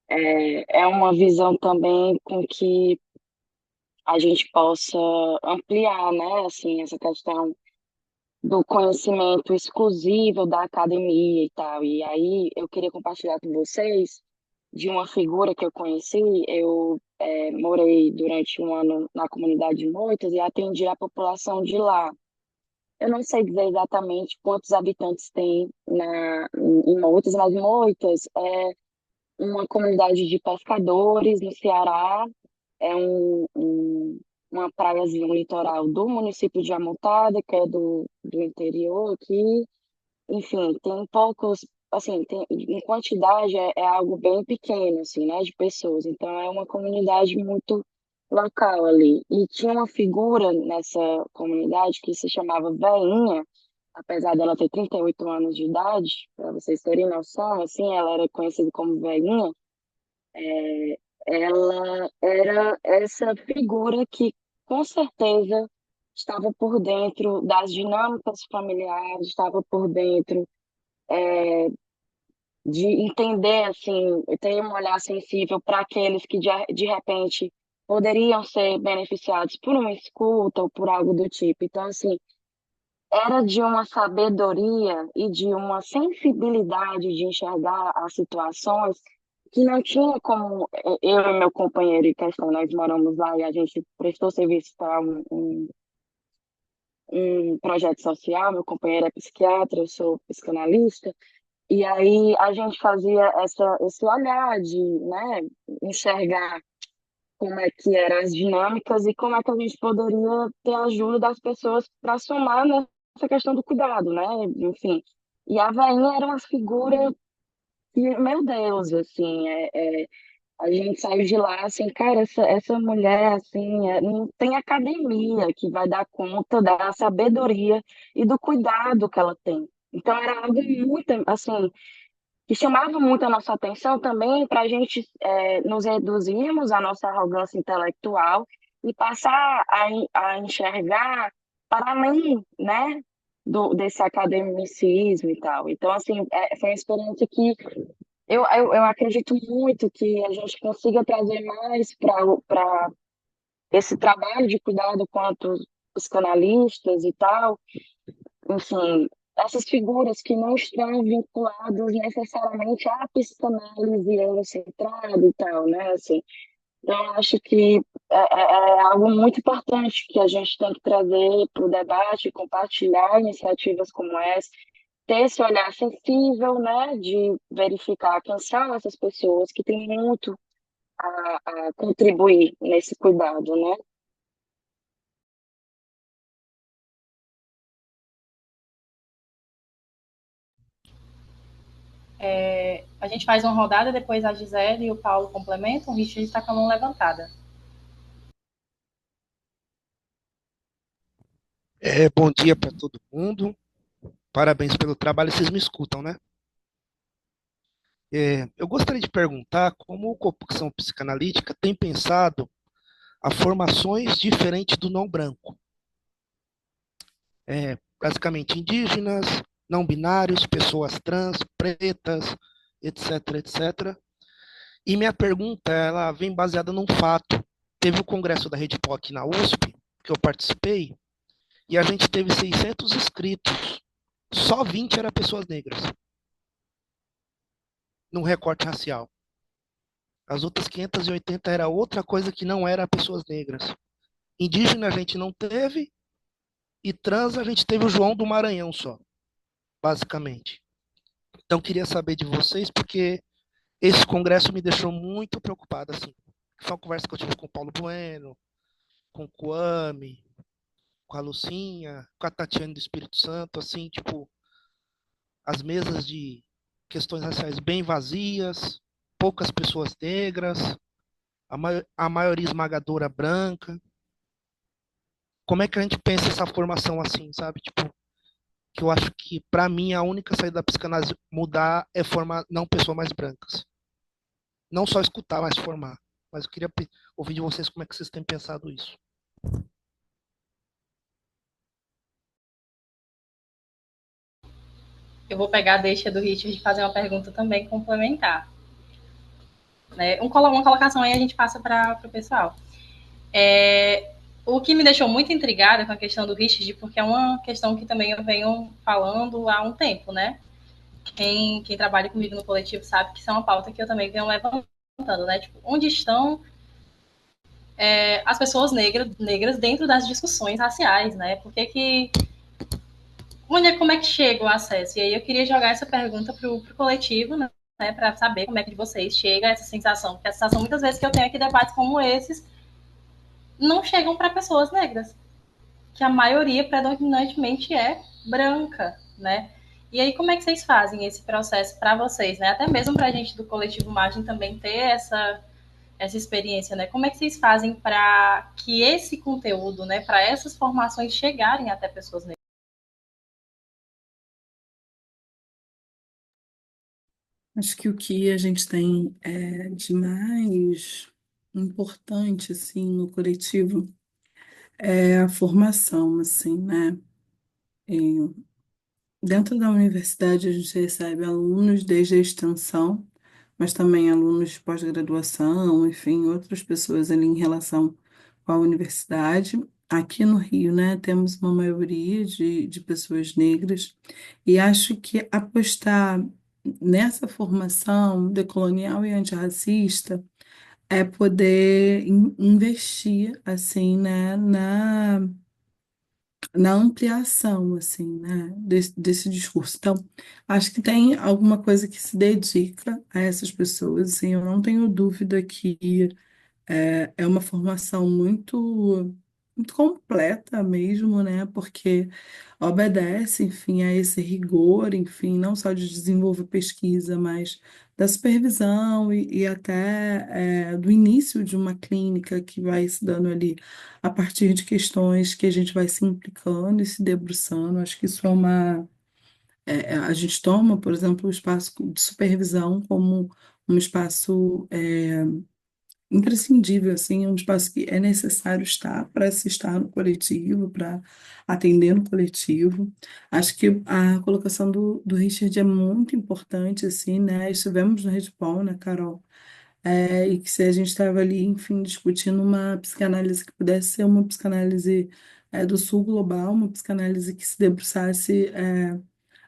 é uma visão também com que a gente possa ampliar, né? Assim, essa questão do conhecimento exclusivo da academia e tal. E aí eu queria compartilhar com vocês de uma figura que eu conheci. Eu morei durante um ano na comunidade de Moitas e atendi a população de lá. Eu não sei dizer exatamente quantos habitantes tem em Moitas, mas Moitas é uma comunidade de pescadores no Ceará, é uma praiazinha, um litoral do município de Amontada, que é do interior aqui. Enfim, tem poucos, assim, em quantidade é algo bem pequeno, assim, né, de pessoas. Então é uma comunidade muito local ali. E tinha uma figura nessa comunidade que se chamava Veinha, apesar dela ter 38 anos de idade, para vocês terem noção, assim, ela era conhecida como Veinha. Ela era essa figura que, com certeza, estava por dentro das dinâmicas familiares, estava por dentro de entender, assim, ter um olhar sensível para aqueles que, de repente, poderiam ser beneficiados por uma escuta ou por algo do tipo. Então, assim, era de uma sabedoria e de uma sensibilidade de enxergar as situações que não tinha como eu e meu companheiro em questão, nós moramos lá e a gente prestou serviço para um projeto social, meu companheiro é psiquiatra, eu sou psicanalista, e aí a gente fazia esse olhar de, né, enxergar como é que eram as dinâmicas e como é que a gente poderia ter a ajuda das pessoas para somar nessa questão do cuidado, né? Enfim. E a veinha era uma figura que, meu Deus, assim, a gente saiu de lá assim, cara, essa mulher, assim, não tem academia que vai dar conta da sabedoria e do cuidado que ela tem. Então era algo muito, assim, que chamava muito a nossa atenção também para a gente nos reduzirmos à nossa arrogância intelectual e passar a enxergar para além, né, desse academicismo e tal. Então, assim, foi uma experiência que eu acredito muito que a gente consiga trazer mais para esse trabalho de cuidado quanto psicanalistas e tal, enfim, essas figuras que não estão vinculadas necessariamente à psicanálise eurocentrada e tal, né? Assim, então, eu acho que é algo muito importante que a gente tem que trazer para o debate, compartilhar iniciativas como essa, ter esse olhar sensível, né, de verificar quem são essas pessoas que têm muito a contribuir nesse cuidado, né? A gente faz uma rodada, depois a Gisele e o Paulo complementam. O Richard está com a mão levantada. Bom dia para todo mundo. Parabéns pelo trabalho. Vocês me escutam, né? Eu gostaria de perguntar como o Corporação Psicanalítica tem pensado a formações diferentes do não branco. Basicamente indígenas, não binários, pessoas trans, pretas, etc, etc. E minha pergunta, ela vem baseada num fato. Teve o congresso da Rede POC na USP, que eu participei, e a gente teve 600 inscritos. Só 20 eram pessoas negras, num recorte racial. As outras 580 era outra coisa que não era pessoas negras. Indígena a gente não teve, e trans a gente teve o João do Maranhão só, basicamente. Então queria saber de vocês, porque esse congresso me deixou muito preocupado, assim. Foi uma conversa que eu tive com o Paulo Bueno, com o Kwame, com a Lucinha, com a Tatiane do Espírito Santo, assim, tipo, as mesas de questões raciais bem vazias, poucas pessoas negras, a maioria esmagadora branca. Como é que a gente pensa essa formação assim, sabe? Tipo, que eu acho que, para mim, a única saída da psicanálise mudar é formar não pessoas mais brancas. Não só escutar, mas formar. Mas eu queria ouvir de vocês como é que vocês têm pensado isso. Eu vou pegar a deixa do Richard de fazer uma pergunta também complementar. Né? Uma colocação aí a gente passa para o pessoal. O que me deixou muito intrigada com a questão do Richard, porque é uma questão que também eu venho falando há um tempo, né? Quem trabalha comigo no coletivo sabe que isso é uma pauta que eu também venho levantando, né? Tipo, onde estão as pessoas negras dentro das discussões raciais, né? Como é que chega o acesso? E aí eu queria jogar essa pergunta pro coletivo, né? Para saber como é que de vocês chega essa sensação, porque a sensação muitas vezes que eu tenho aqui debates como esses não chegam para pessoas negras, que a maioria predominantemente é branca, né? E aí, como é que vocês fazem esse processo para vocês, né? Até mesmo para a gente do coletivo Margem também ter essa experiência, né? Como é que vocês fazem para que esse conteúdo, né, para essas formações chegarem até pessoas negras? Acho que o que a gente tem de mais importante, assim, no coletivo é a formação, assim, né? E dentro da universidade, a gente recebe alunos desde a extensão, mas também alunos de pós-graduação, enfim, outras pessoas ali em relação com a universidade. Aqui no Rio, né, temos uma maioria de pessoas negras, e acho que apostar nessa formação decolonial e antirracista, é poder investir, assim, né, na ampliação, assim, né, desse discurso. Então, acho que tem alguma coisa que se dedica a essas pessoas, assim, eu não tenho dúvida que é uma formação muito completa mesmo, né? Porque obedece, enfim, a esse rigor, enfim, não só de desenvolver pesquisa, mas da supervisão e até do início de uma clínica que vai se dando ali a partir de questões que a gente vai se implicando e se debruçando. Acho que isso a gente toma, por exemplo, o espaço de supervisão como um espaço imprescindível, assim, é um espaço que é necessário estar para se estar no coletivo, para atender no coletivo. Acho que a colocação do Richard é muito importante, assim, né? Estivemos no Redpol, né, Carol? E que se a gente estava ali, enfim, discutindo uma psicanálise que pudesse ser uma psicanálise do sul global, uma psicanálise que se debruçasse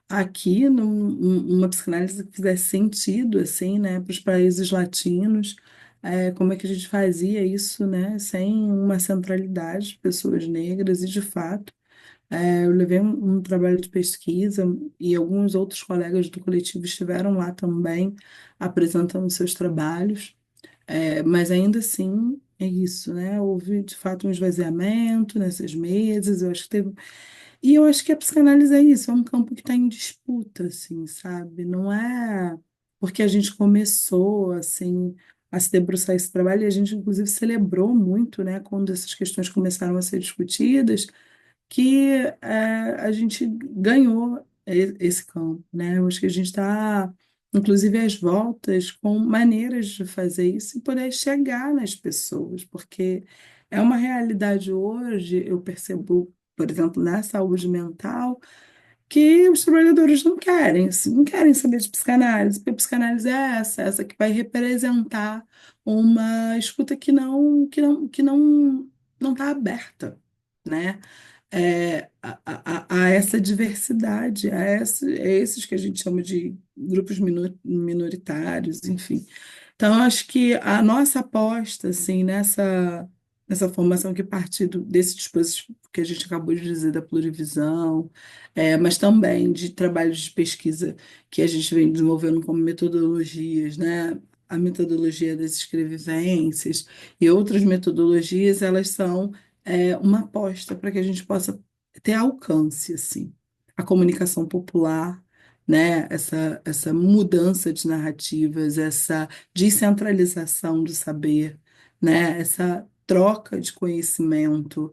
aqui uma psicanálise que fizesse sentido, assim, né, para os países latinos, como é que a gente fazia isso, né, sem uma centralidade de pessoas negras, e de fato, eu levei um trabalho de pesquisa e alguns outros colegas do coletivo estiveram lá também apresentando seus trabalhos, mas ainda assim é isso, né, houve de fato um esvaziamento nessas mesas, eu acho que teve e eu acho que a psicanálise é isso, é um campo que está em disputa, assim, sabe? Não é porque a gente começou, assim, a se debruçar esse trabalho, e a gente, inclusive, celebrou muito, né, quando essas questões começaram a ser discutidas, que a gente ganhou esse campo, né? Eu acho que a gente está, inclusive, às voltas com maneiras de fazer isso e poder chegar nas pessoas, porque é uma realidade hoje, eu percebo, por exemplo, na saúde mental, que os trabalhadores não querem, assim, não querem saber de psicanálise, porque a psicanálise é essa que vai representar uma escuta que não está aberta, né? A essa diversidade, a esses que a gente chama de grupos minoritários, enfim. Então, eu acho que a nossa aposta, assim, nessa formação que parte desse dispositivo que a gente acabou de dizer, da plurivisão, mas também de trabalhos de pesquisa que a gente vem desenvolvendo como metodologias, né? A metodologia das escrevivências e outras metodologias, elas são uma aposta para que a gente possa ter alcance, assim. A comunicação popular, né? Essa mudança de narrativas, essa descentralização do saber, né? Essa troca de conhecimento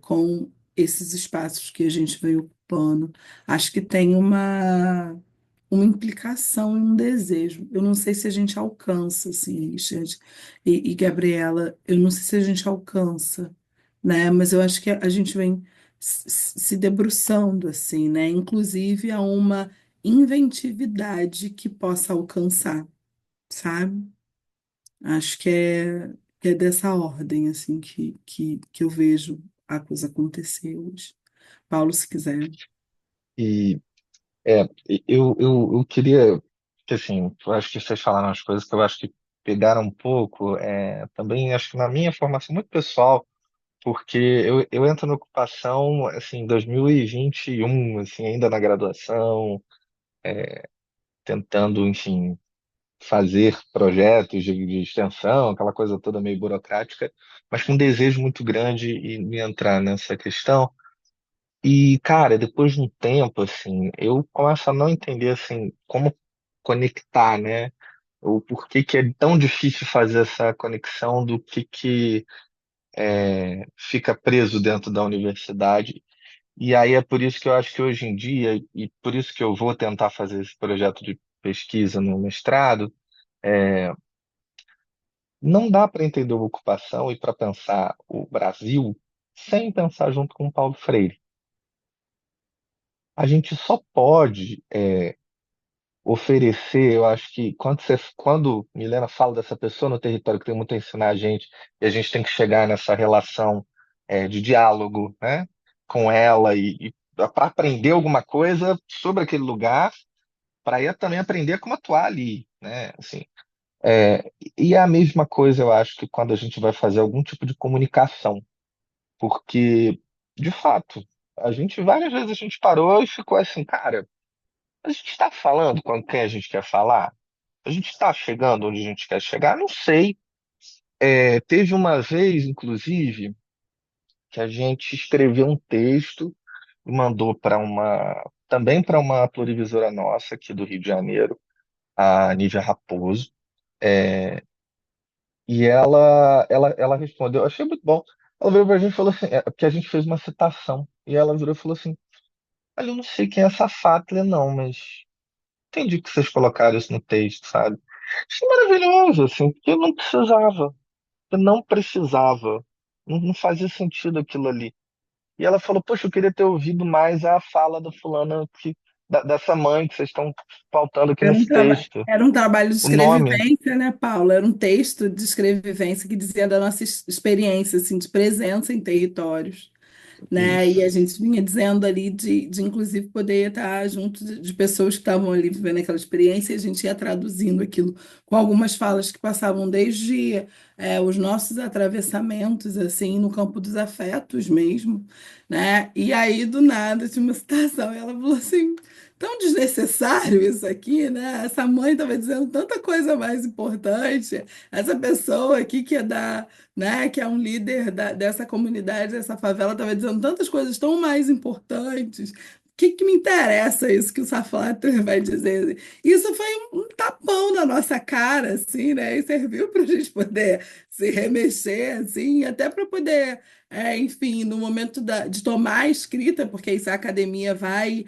com esses espaços que a gente vem ocupando. Acho que tem uma implicação e um desejo. Eu não sei se a gente alcança, assim, Richard e Gabriela, eu não sei se a gente alcança, né? Mas eu acho que a gente vem se debruçando, assim, né? Inclusive a uma inventividade que possa alcançar, sabe? Acho que é dessa ordem, assim, que eu vejo a coisa acontecer hoje. Paulo, se quiser. E é, eu queria que assim, eu acho que vocês falaram as coisas que eu acho que pegaram um pouco, também acho que na minha formação muito pessoal, porque eu entro na ocupação assim, em 2021, assim, ainda na graduação, tentando, enfim, fazer projetos de extensão, aquela coisa toda meio burocrática, mas com um desejo muito grande em entrar nessa questão. E, cara, depois de um tempo, assim, eu começo a não entender, assim, como conectar, né? O porquê que é tão difícil fazer essa conexão do que fica preso dentro da universidade. E aí é por isso que eu acho que hoje em dia, e por isso que eu vou tentar fazer esse projeto de pesquisa no mestrado, não dá para entender a ocupação e para pensar o Brasil sem pensar junto com o Paulo Freire. A gente só pode oferecer, eu acho que quando Milena fala dessa pessoa no território que tem muito a ensinar a gente, e a gente tem que chegar nessa relação de diálogo, né, com ela e para aprender alguma coisa sobre aquele lugar, para também aprender como atuar ali, né? Assim, e é a mesma coisa, eu acho, que quando a gente vai fazer algum tipo de comunicação, porque, de fato, várias vezes a gente parou e ficou assim, cara, a gente está falando com quem a gente quer falar? A gente está chegando onde a gente quer chegar? Não sei. Teve uma vez, inclusive, que a gente escreveu um texto e mandou também para uma plurivisora nossa aqui do Rio de Janeiro, a Nívia Raposo. E ela respondeu, eu achei muito bom. Ela veio pra gente e falou assim, porque a gente fez uma citação, e ela virou e falou assim, olha, eu não sei quem é essa Fátia, não, mas entendi que vocês colocaram isso no texto, sabe? Achei maravilhoso, assim, porque eu não precisava, eu não precisava, não fazia sentido aquilo ali. E ela falou, poxa, eu queria ter ouvido mais a fala da fulana, dessa mãe que vocês estão pautando aqui nesse texto. Era um trabalho de O nome. escrevivência, né, Paula? Era um texto de escrevivência que dizia da nossa experiência, assim, de presença em territórios, né? E a Isso. gente vinha dizendo ali de inclusive poder estar junto de pessoas que estavam ali vivendo aquela experiência, e a gente ia traduzindo aquilo com algumas falas que passavam desde os nossos atravessamentos, assim, no campo dos afetos mesmo, né? E aí, do nada, tinha uma citação, e ela falou assim, tão desnecessário isso aqui, né? Essa mãe estava dizendo tanta coisa mais importante, essa pessoa aqui que é da, né, que é um líder dessa comunidade, dessa favela, estava dizendo tantas coisas tão mais importantes. O que, que me interessa isso que o Safater vai dizer? Isso foi um tapão na nossa cara, assim, né? E serviu para a gente poder se remexer, assim, até para poder, enfim, no momento de tomar a escrita, porque isso a academia vai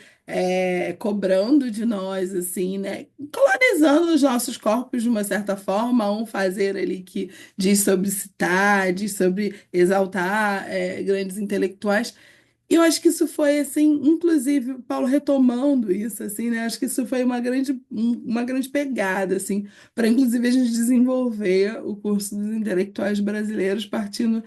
cobrando de nós, assim, né? Colonizando os nossos corpos de uma certa forma, um fazer ali que diz sobre citar, diz sobre exaltar grandes intelectuais. E eu acho que isso foi, assim, inclusive, Paulo retomando isso, assim, né? Acho que isso foi uma grande pegada, assim, para, inclusive, a gente desenvolver o curso dos intelectuais brasileiros partindo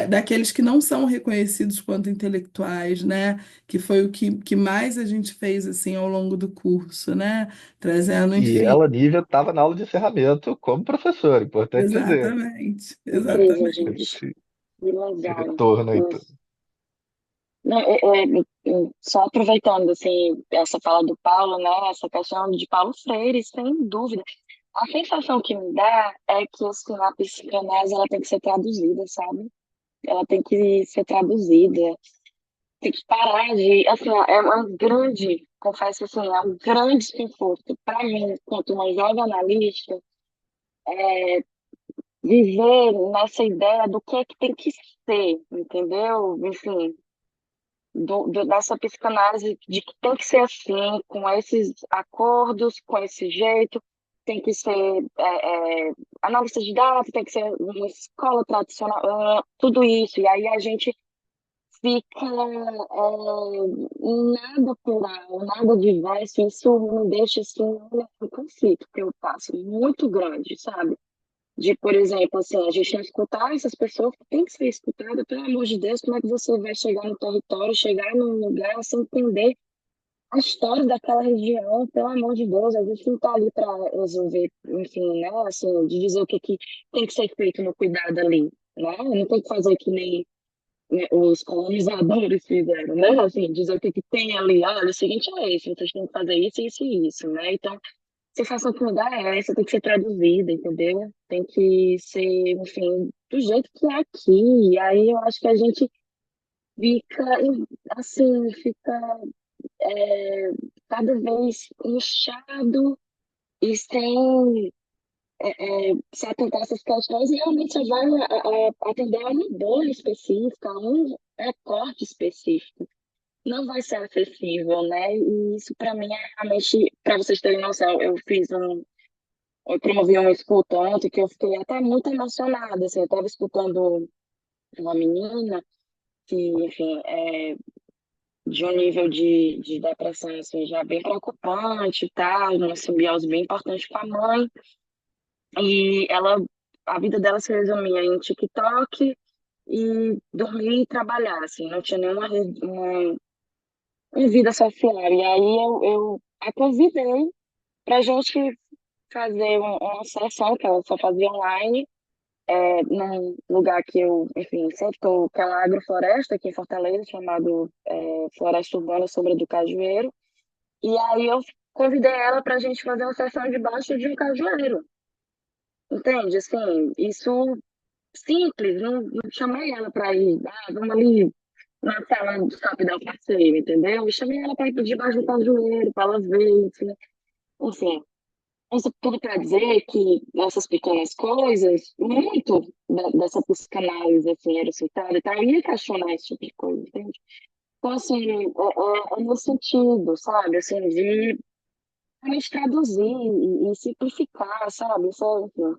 daqueles que não são reconhecidos quanto intelectuais, né? Que foi o que mais a gente fez, assim, ao longo do curso, né? Trazendo, E enfim, ela, Nívia, estava na aula de encerramento como professora, importante dizer. exatamente, Incrível, exatamente. gente. Que Esse legal. retorno aí. Não, só aproveitando assim essa fala do Paulo, né? Essa questão de Paulo Freire, sem dúvida. A sensação que me dá é que assim, a psicanálise ela tem que ser traduzida, sabe? Ela tem que ser traduzida, tem que parar de, assim, é um grande, confesso assim, é um grande desconforto para mim, quanto uma jovem analista, viver nessa ideia do que é que tem que ser, entendeu? Enfim, dessa psicanálise de que tem que ser assim, com esses acordos, com esse jeito, tem que ser analista de dados, tem que ser uma escola tradicional, tudo isso. E aí a gente fica nada plural, nada diverso. Isso me deixa assim, um conflito que eu passo muito grande, sabe? De, por exemplo, assim, a gente não escutar essas pessoas que tem que ser escutada, pelo amor de Deus, como é que você vai chegar no território, chegar num lugar sem entender a história daquela região, pelo amor de Deus, a gente não está ali para resolver, enfim, né, assim, de dizer o que, que tem que ser feito no cuidado ali, né, não tem que fazer que nem né, os colonizadores fizeram, né, assim, dizer o que, que tem ali, olha, o seguinte é esse, vocês têm que fazer isso, isso e isso, né, então sensação que me dá é essa, tem que ser traduzida, entendeu? Tem que ser, enfim, do jeito que é aqui. E aí eu acho que a gente fica, assim, fica é, cada vez inchado e sem se atentar a essas questões e realmente só vai atender a uma bolha específica, a um recorte específico. Não vai ser acessível, né? E isso para mim é realmente, para vocês terem noção, eu promovi uma escuta ontem que eu fiquei até muito emocionada, assim, eu estava escutando uma menina que, enfim, é de um nível de depressão, assim, já bem preocupante e tal, uma simbiose bem importante com a mãe, e a vida dela se resumia em TikTok e dormir e trabalhar, assim, não tinha nenhuma uma vida social, e aí eu a convidei para a gente fazer uma sessão que ela só fazia online, num lugar que eu, enfim, sempre estou, que é uma agrofloresta aqui em Fortaleza, chamado Floresta Urbana Sombra do Cajueiro. E aí eu convidei ela para a gente fazer uma sessão debaixo de um cajueiro. Entende? Assim, isso simples, não chamei ela para ir, vamos ali na sala do stop dar o passeio, entendeu? Eu chamei ela para ir debaixo do cajueiro, para ela ver, enfim. Isso tudo para dizer que essas pequenas coisas, muito dessa psicanálise, assim, era citada, tá? Eu ia questionar esse tipo de coisa, entende? Então, assim, é no sentido, sabe, assim, de realmente traduzir e simplificar, sabe? Isso, enfim,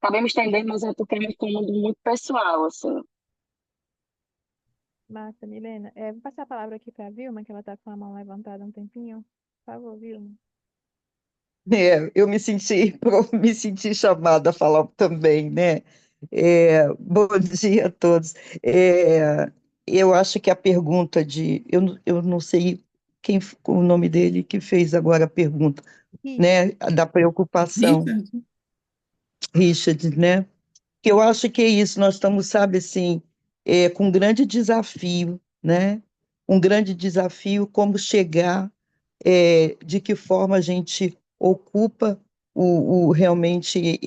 acabei me estendendo, mas é porque é um incômodo muito pessoal, assim. Massa, Milena. Vou passar a palavra aqui para a Vilma, que ela está com a mão levantada há um tempinho. Por favor, Vilma. Eu me senti, me senti chamada a falar também, né? Bom dia a todos. Eu acho que a pergunta eu não sei o nome dele que fez agora a pergunta, Richard. né? Da preocupação, Richard, Richard, né? Que eu acho que é isso, nós estamos, sabe, assim, com um grande desafio, né? Um grande desafio como chegar, de que forma a gente ocupa realmente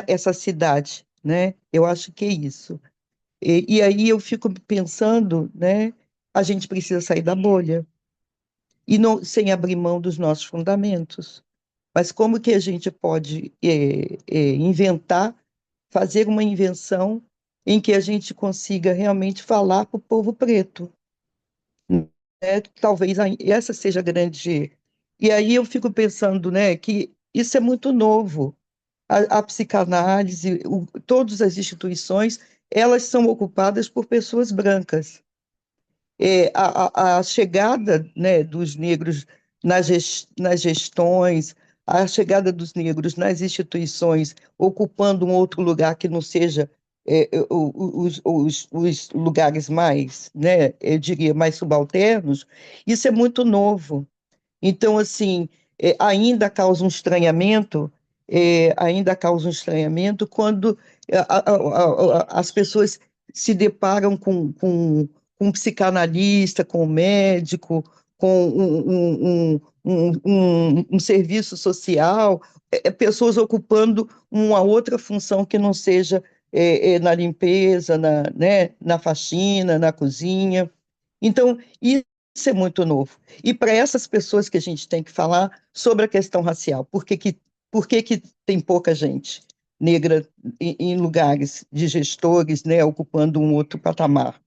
essa cidade, né? Eu acho que é isso. E aí eu fico pensando, né? A gente precisa sair da bolha e não, sem abrir mão dos nossos fundamentos. Mas como que a gente pode inventar, fazer uma invenção em que a gente consiga realmente falar para o povo preto? Talvez essa seja a grande. E aí eu fico pensando, né, que isso é muito novo. A psicanálise, todas as instituições, elas são ocupadas por pessoas brancas. A chegada, né, dos negros nas gestões, a chegada dos negros nas instituições, ocupando um outro lugar que não seja os lugares mais, né, eu diria, mais subalternos, isso é muito novo. Então, assim, ainda causa um estranhamento, ainda causa um estranhamento quando as pessoas se deparam com um psicanalista, com um médico, com um serviço social, pessoas ocupando uma outra função que não seja na limpeza, né, na faxina, na cozinha. Então, isso é muito novo. E para essas pessoas que a gente tem que falar sobre a questão racial, por que que tem pouca gente negra em lugares de gestores, né, ocupando um outro patamar?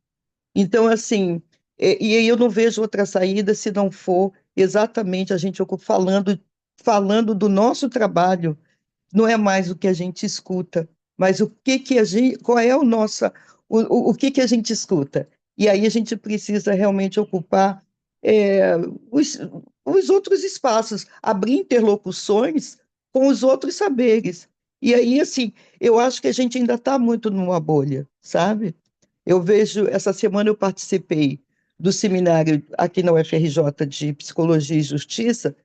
Então, assim, e aí eu não vejo outra saída se não for exatamente a gente falando do nosso trabalho, não é mais o que a gente escuta, mas o que que a gente, qual é o que que a gente escuta. E aí a gente precisa realmente ocupar é, os, os outros espaços, abrir interlocuções com os outros saberes. E aí, assim, eu acho que a gente ainda está muito numa bolha, sabe? Eu vejo, essa semana eu participei do seminário aqui na UFRJ de Psicologia e Justiça,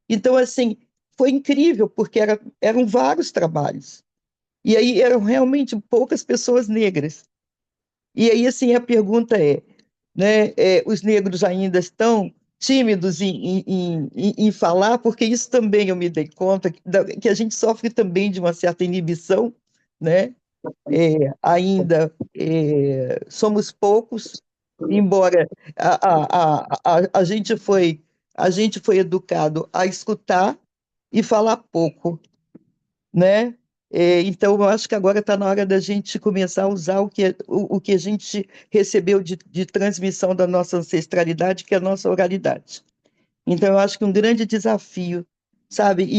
então, assim, foi incrível, porque eram vários trabalhos. E aí eram realmente poucas pessoas negras. E aí, assim, a pergunta né, os negros ainda estão tímidos em falar, porque isso também eu me dei conta, que a gente sofre também de uma certa inibição, né? Ainda somos poucos, embora a gente foi educado a escutar e falar pouco, né? Então, eu acho que agora está na hora da gente começar a usar o que a gente recebeu de transmissão da nossa ancestralidade, que é a nossa oralidade. Então, eu acho que um grande desafio, sabe?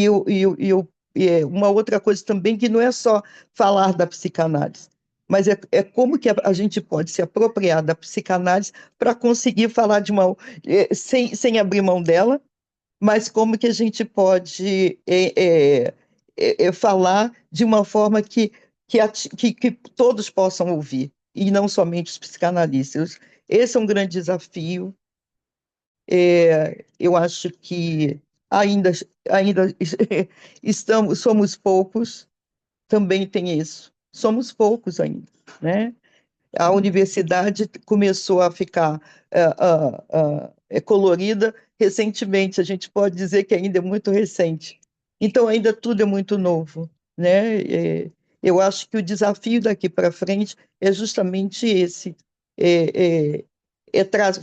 Uma outra coisa também que não é só falar da psicanálise, mas é como que a gente pode se apropriar da psicanálise para conseguir falar sem abrir mão dela, mas como que a gente pode falar de uma forma que todos possam ouvir, e não somente os psicanalistas. Esse é um grande desafio, Eu acho que ainda, ainda somos poucos, também tem isso. Somos poucos ainda, né? A universidade começou a ficar colorida recentemente, a gente pode dizer que ainda é muito recente. Então, ainda tudo é muito novo, né? Eu acho que o desafio daqui para frente é justamente esse, é,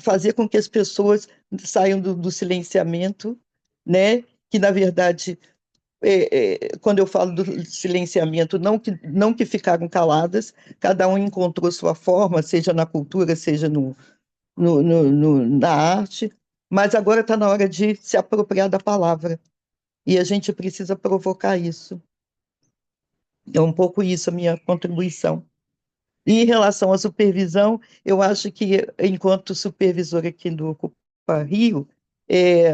fazer com que as pessoas saiam do silenciamento, né? Que, na verdade, quando eu falo do silenciamento, não que ficaram caladas, cada um encontrou sua forma, seja na cultura, seja na arte, mas agora está na hora de se apropriar da palavra, e a gente precisa provocar isso. É um pouco isso a minha contribuição. E em relação à supervisão, eu acho que, enquanto supervisora aqui do Ocupa Rio,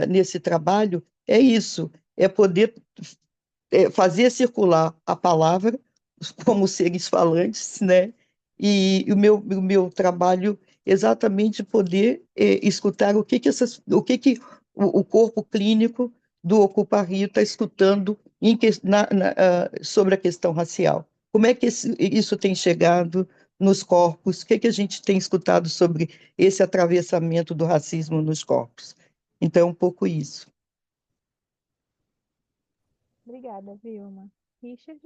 nesse trabalho, é isso, é poder fazer circular a palavra como seres falantes, né? E o meu trabalho é exatamente poder escutar o corpo clínico do Ocupa Rio está escutando sobre a questão racial. Como é que isso tem chegado nos corpos? O que a gente tem escutado sobre esse atravessamento do racismo nos corpos? Então, é um pouco isso. Obrigada, Vilma. Richard?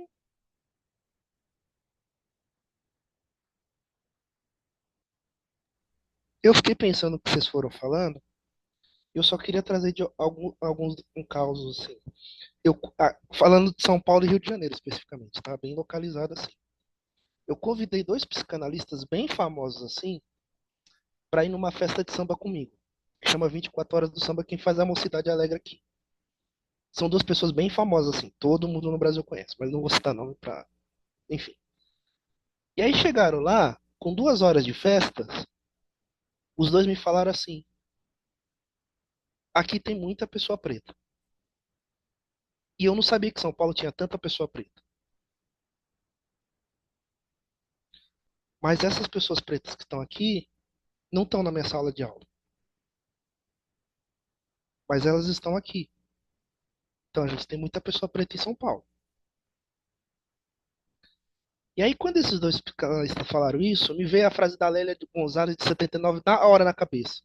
Eu fiquei pensando no que vocês foram falando, eu só queria trazer alguns causos assim. Falando de São Paulo e Rio de Janeiro especificamente, tá? Bem localizado assim. Eu convidei dois psicanalistas bem famosos assim para ir numa festa de samba comigo. Que chama 24 Horas do Samba, quem faz a Mocidade Alegre aqui. São duas pessoas bem famosas assim, todo mundo no Brasil conhece, mas não vou citar nome pra. Enfim. E aí chegaram lá, com 2 horas de festas, os dois me falaram assim: aqui tem muita pessoa preta. E eu não sabia que São Paulo tinha tanta pessoa preta. Mas essas pessoas pretas que estão aqui não estão na minha sala de aula. Mas elas estão aqui. Então a gente tem muita pessoa preta em São Paulo. E aí, quando esses dois psicanalistas falaram isso, me veio a frase da Lélia de Gonzalez, de 79, na hora na cabeça.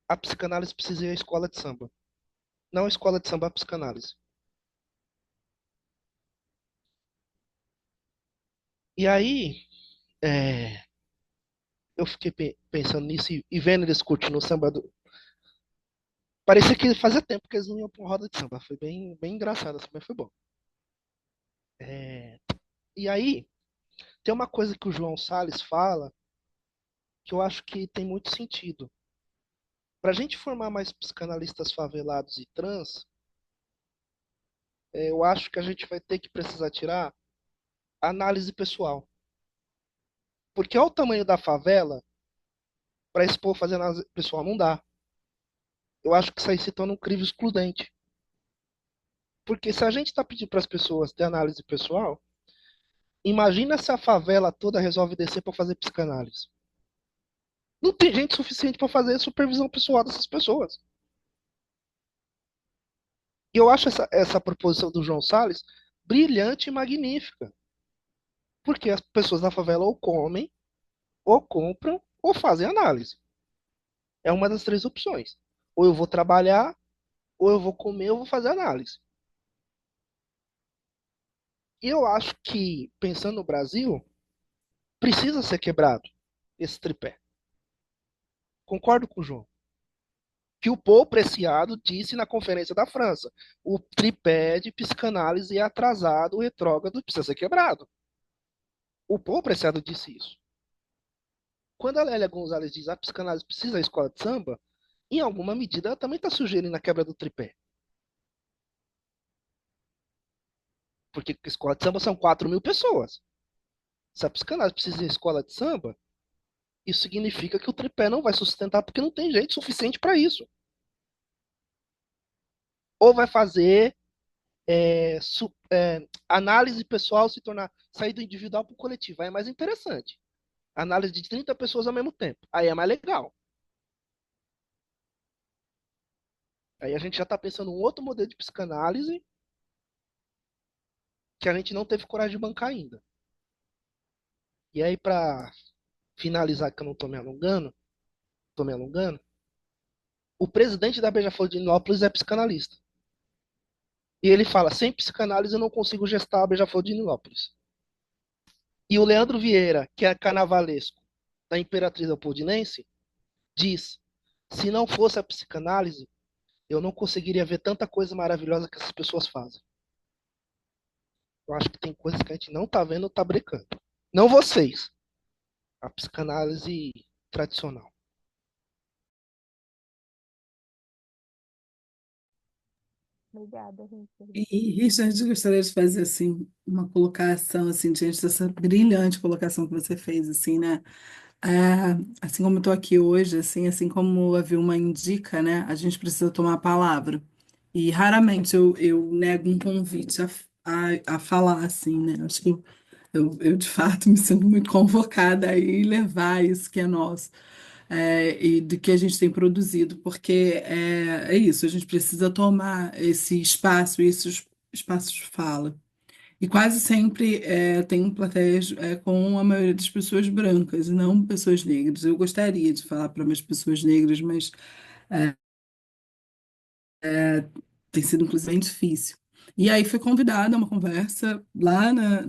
A psicanálise precisa ir à escola de samba. Não a escola de samba, a psicanálise. E aí, eu fiquei pensando nisso e vendo eles curtindo o samba. Parecia que fazia tempo que eles não iam pra uma roda de samba. Foi bem, bem engraçado, assim, mas foi bom. E aí, tem uma coisa que o João Salles fala que eu acho que tem muito sentido. Para a gente formar mais psicanalistas favelados e trans, eu acho que a gente vai ter que precisar tirar a análise pessoal. Porque olha o tamanho da favela para esse povo fazer análise pessoal, não dá. Eu acho que isso aí se torna um crivo excludente. Porque se a gente está pedindo para as pessoas ter análise pessoal, imagina se a favela toda resolve descer para fazer psicanálise. Não tem gente suficiente para fazer supervisão pessoal dessas pessoas. E eu acho essa proposição do João Salles brilhante e magnífica. Porque as pessoas da favela ou comem, ou compram, ou fazem análise. É uma das três opções. Ou eu vou trabalhar, ou eu vou comer, ou vou fazer análise. E eu acho que, pensando no Brasil, precisa ser quebrado esse tripé. Concordo com o João. Que o Paul Preciado disse na Conferência da França: o tripé de psicanálise é atrasado, retrógrado, precisa ser quebrado. O Paul Preciado disse isso. Quando a Lélia Gonzalez diz que a psicanálise precisa da escola de samba, em alguma medida ela também está sugerindo a quebra do tripé. Porque a escola de samba são 4.000 pessoas. Se a psicanálise precisa da escola de samba, isso significa que o tripé não vai sustentar porque não tem gente suficiente para isso. Ou vai fazer análise pessoal sair do individual para o coletivo. Aí é mais interessante. Análise de 30 pessoas ao mesmo tempo. Aí é mais legal. Aí a gente já está pensando em um outro modelo de psicanálise que a gente não teve coragem de bancar ainda. E aí, para finalizar, que eu não tô me alongando, o presidente da Beija-Flor de Nilópolis é psicanalista. E ele fala, sem psicanálise eu não consigo gestar a Beija-Flor de Nilópolis. E o Leandro Vieira, que é carnavalesco da Imperatriz Leopoldinense, diz, se não fosse a psicanálise, eu não conseguiria ver tanta coisa maravilhosa que essas pessoas fazem. Eu acho que tem coisas que a gente não tá vendo, tá brecando. Não vocês, a psicanálise tradicional. Obrigada, Richard. E, Richard, eu gostaria de fazer assim uma colocação assim diante dessa brilhante colocação que você fez assim, né? Assim como eu estou aqui hoje, assim como a Vilma indica, né? A gente precisa tomar a palavra. E raramente eu nego um convite a falar assim, né? Acho que eu, de fato me sinto muito convocada a ir levar isso que é nosso. E do que a gente tem produzido, porque é isso, a gente precisa tomar esse espaço, esses espaços de fala. E quase sempre tem plateias com a maioria das pessoas brancas, e não pessoas negras. Eu gostaria de falar para mais pessoas negras, mas tem sido, inclusive, bem difícil. E aí foi convidada a uma conversa lá na-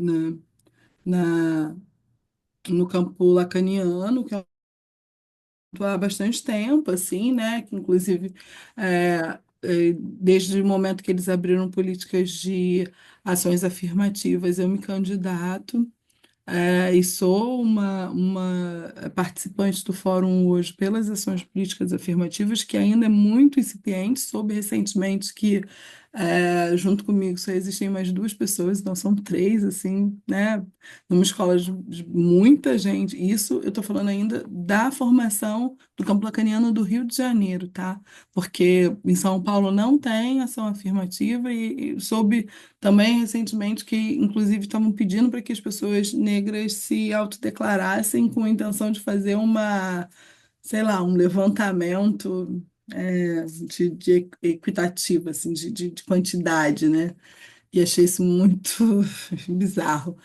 no campo lacaniano, que há bastante tempo, assim, né? Que inclusive desde o momento que eles abriram políticas de ações afirmativas, eu me candidato. E sou uma participante do fórum hoje pelas ações políticas afirmativas, que ainda é muito incipiente, soube recentemente que junto comigo só existem mais duas pessoas, então são três, assim, né? Numa escola de muita gente. Isso eu estou falando ainda da formação do campo lacaniano do Rio de Janeiro, tá? Porque em São Paulo não tem ação afirmativa e soube também recentemente que, inclusive, estavam pedindo para que as pessoas negras se autodeclarassem com a intenção de fazer sei lá, um levantamento de equitativo, assim, de quantidade, né? E achei isso muito bizarro.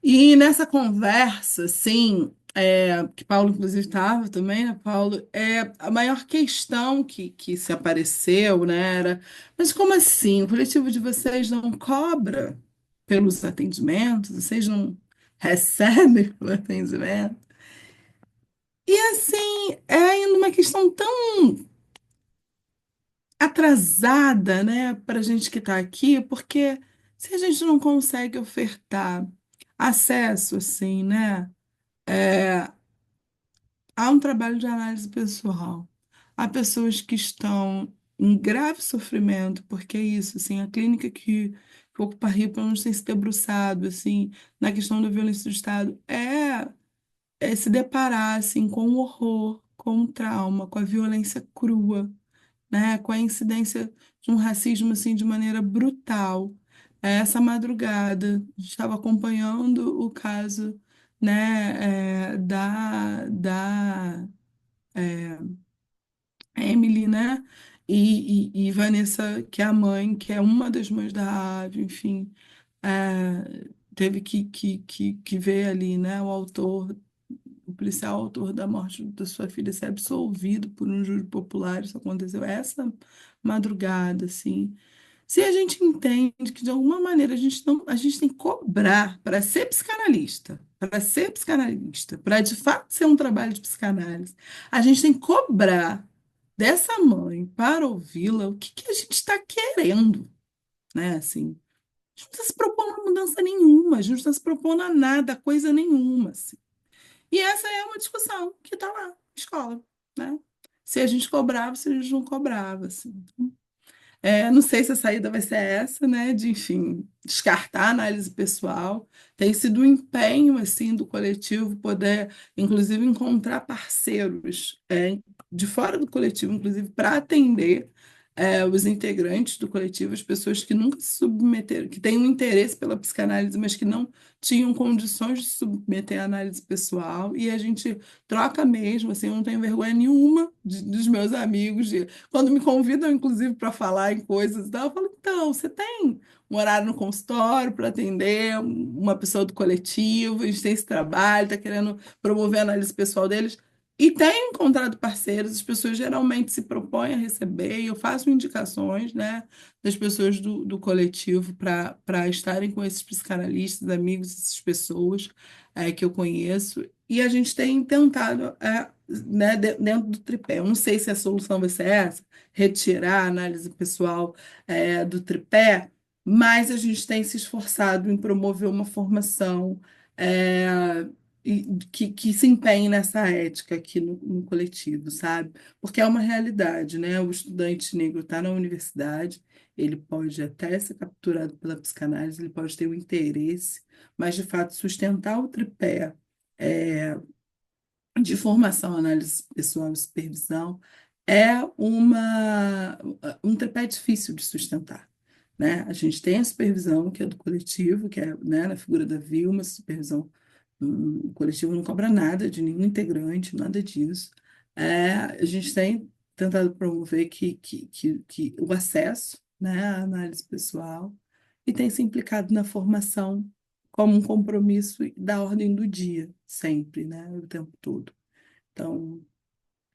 E nessa conversa, assim, que Paulo, inclusive, estava também, né, Paulo? A maior questão que se apareceu, né, era, mas como assim? O coletivo de vocês não cobra pelos atendimentos? Vocês não recebem o atendimento? E assim, é ainda uma questão tão atrasada, né, para a gente que está aqui, porque se a gente não consegue ofertar acesso, assim, né? Há um trabalho de análise pessoal. Há pessoas que estão em grave sofrimento, porque é isso, assim, a clínica que Ocupa Rio, pelo menos tem se debruçado, assim, na questão da violência do Estado, é se deparar, assim, com o horror, com o trauma, com a violência crua, né, com a incidência de um racismo, assim, de maneira brutal. Essa madrugada, a gente estava acompanhando o caso, né, da Emily, né? E Vanessa, que é a mãe, que é uma das mães da Ave, enfim, teve que ver ali, né? O policial autor da morte da sua filha ser absolvido por um júri popular. Isso aconteceu essa madrugada, assim. Se a gente entende que, de alguma maneira, a gente tem que cobrar para ser psicanalista, para de fato ser um trabalho de psicanálise, a gente tem que cobrar dessa mãe para ouvi-la o que a gente está querendo, né? Assim, a gente não está se propondo a mudança nenhuma, a gente não está se propondo a nada, a coisa nenhuma, assim. E essa é uma discussão que está lá na escola, né? Se a gente cobrava, se a gente não cobrava, assim. Não sei se a saída vai ser essa, né? De, enfim, descartar a análise pessoal. Tem sido um empenho, assim, do coletivo poder, inclusive, encontrar parceiros de fora do coletivo, inclusive, para atender os integrantes do coletivo, as pessoas que nunca se submeteram, que têm um interesse pela psicanálise, mas que não tinham condições de se submeter à análise pessoal, e a gente troca mesmo, assim, eu não tenho vergonha nenhuma dos meus amigos, quando me convidam, inclusive, para falar em coisas e tal, eu falo, então, você tem um horário no consultório para atender uma pessoa do coletivo, a gente tem esse trabalho, está querendo promover a análise pessoal deles. E tenho encontrado parceiros, as pessoas geralmente se propõem a receber, e eu faço indicações, né, das pessoas do coletivo para estarem com esses psicanalistas, amigos, essas pessoas que eu conheço, e a gente tem tentado, né, dentro do tripé. Eu não sei se a solução vai ser essa, retirar a análise pessoal do tripé, mas a gente tem se esforçado em promover uma formação. é, que se empenhe nessa ética aqui no coletivo, sabe? Porque é uma realidade, né? O estudante negro está na universidade, ele pode até ser capturado pela psicanálise, ele pode ter o interesse, mas de fato sustentar o tripé é, de formação, análise pessoal e supervisão é um tripé difícil de sustentar, né? A gente tem a supervisão, que é do coletivo, que é, né, na figura da Vilma, supervisão, o coletivo não cobra nada de nenhum integrante, nada disso. A gente tem tentado promover que o acesso, né, à análise pessoal e tem se implicado na formação como um compromisso da ordem do dia, sempre, né, o tempo todo. Então,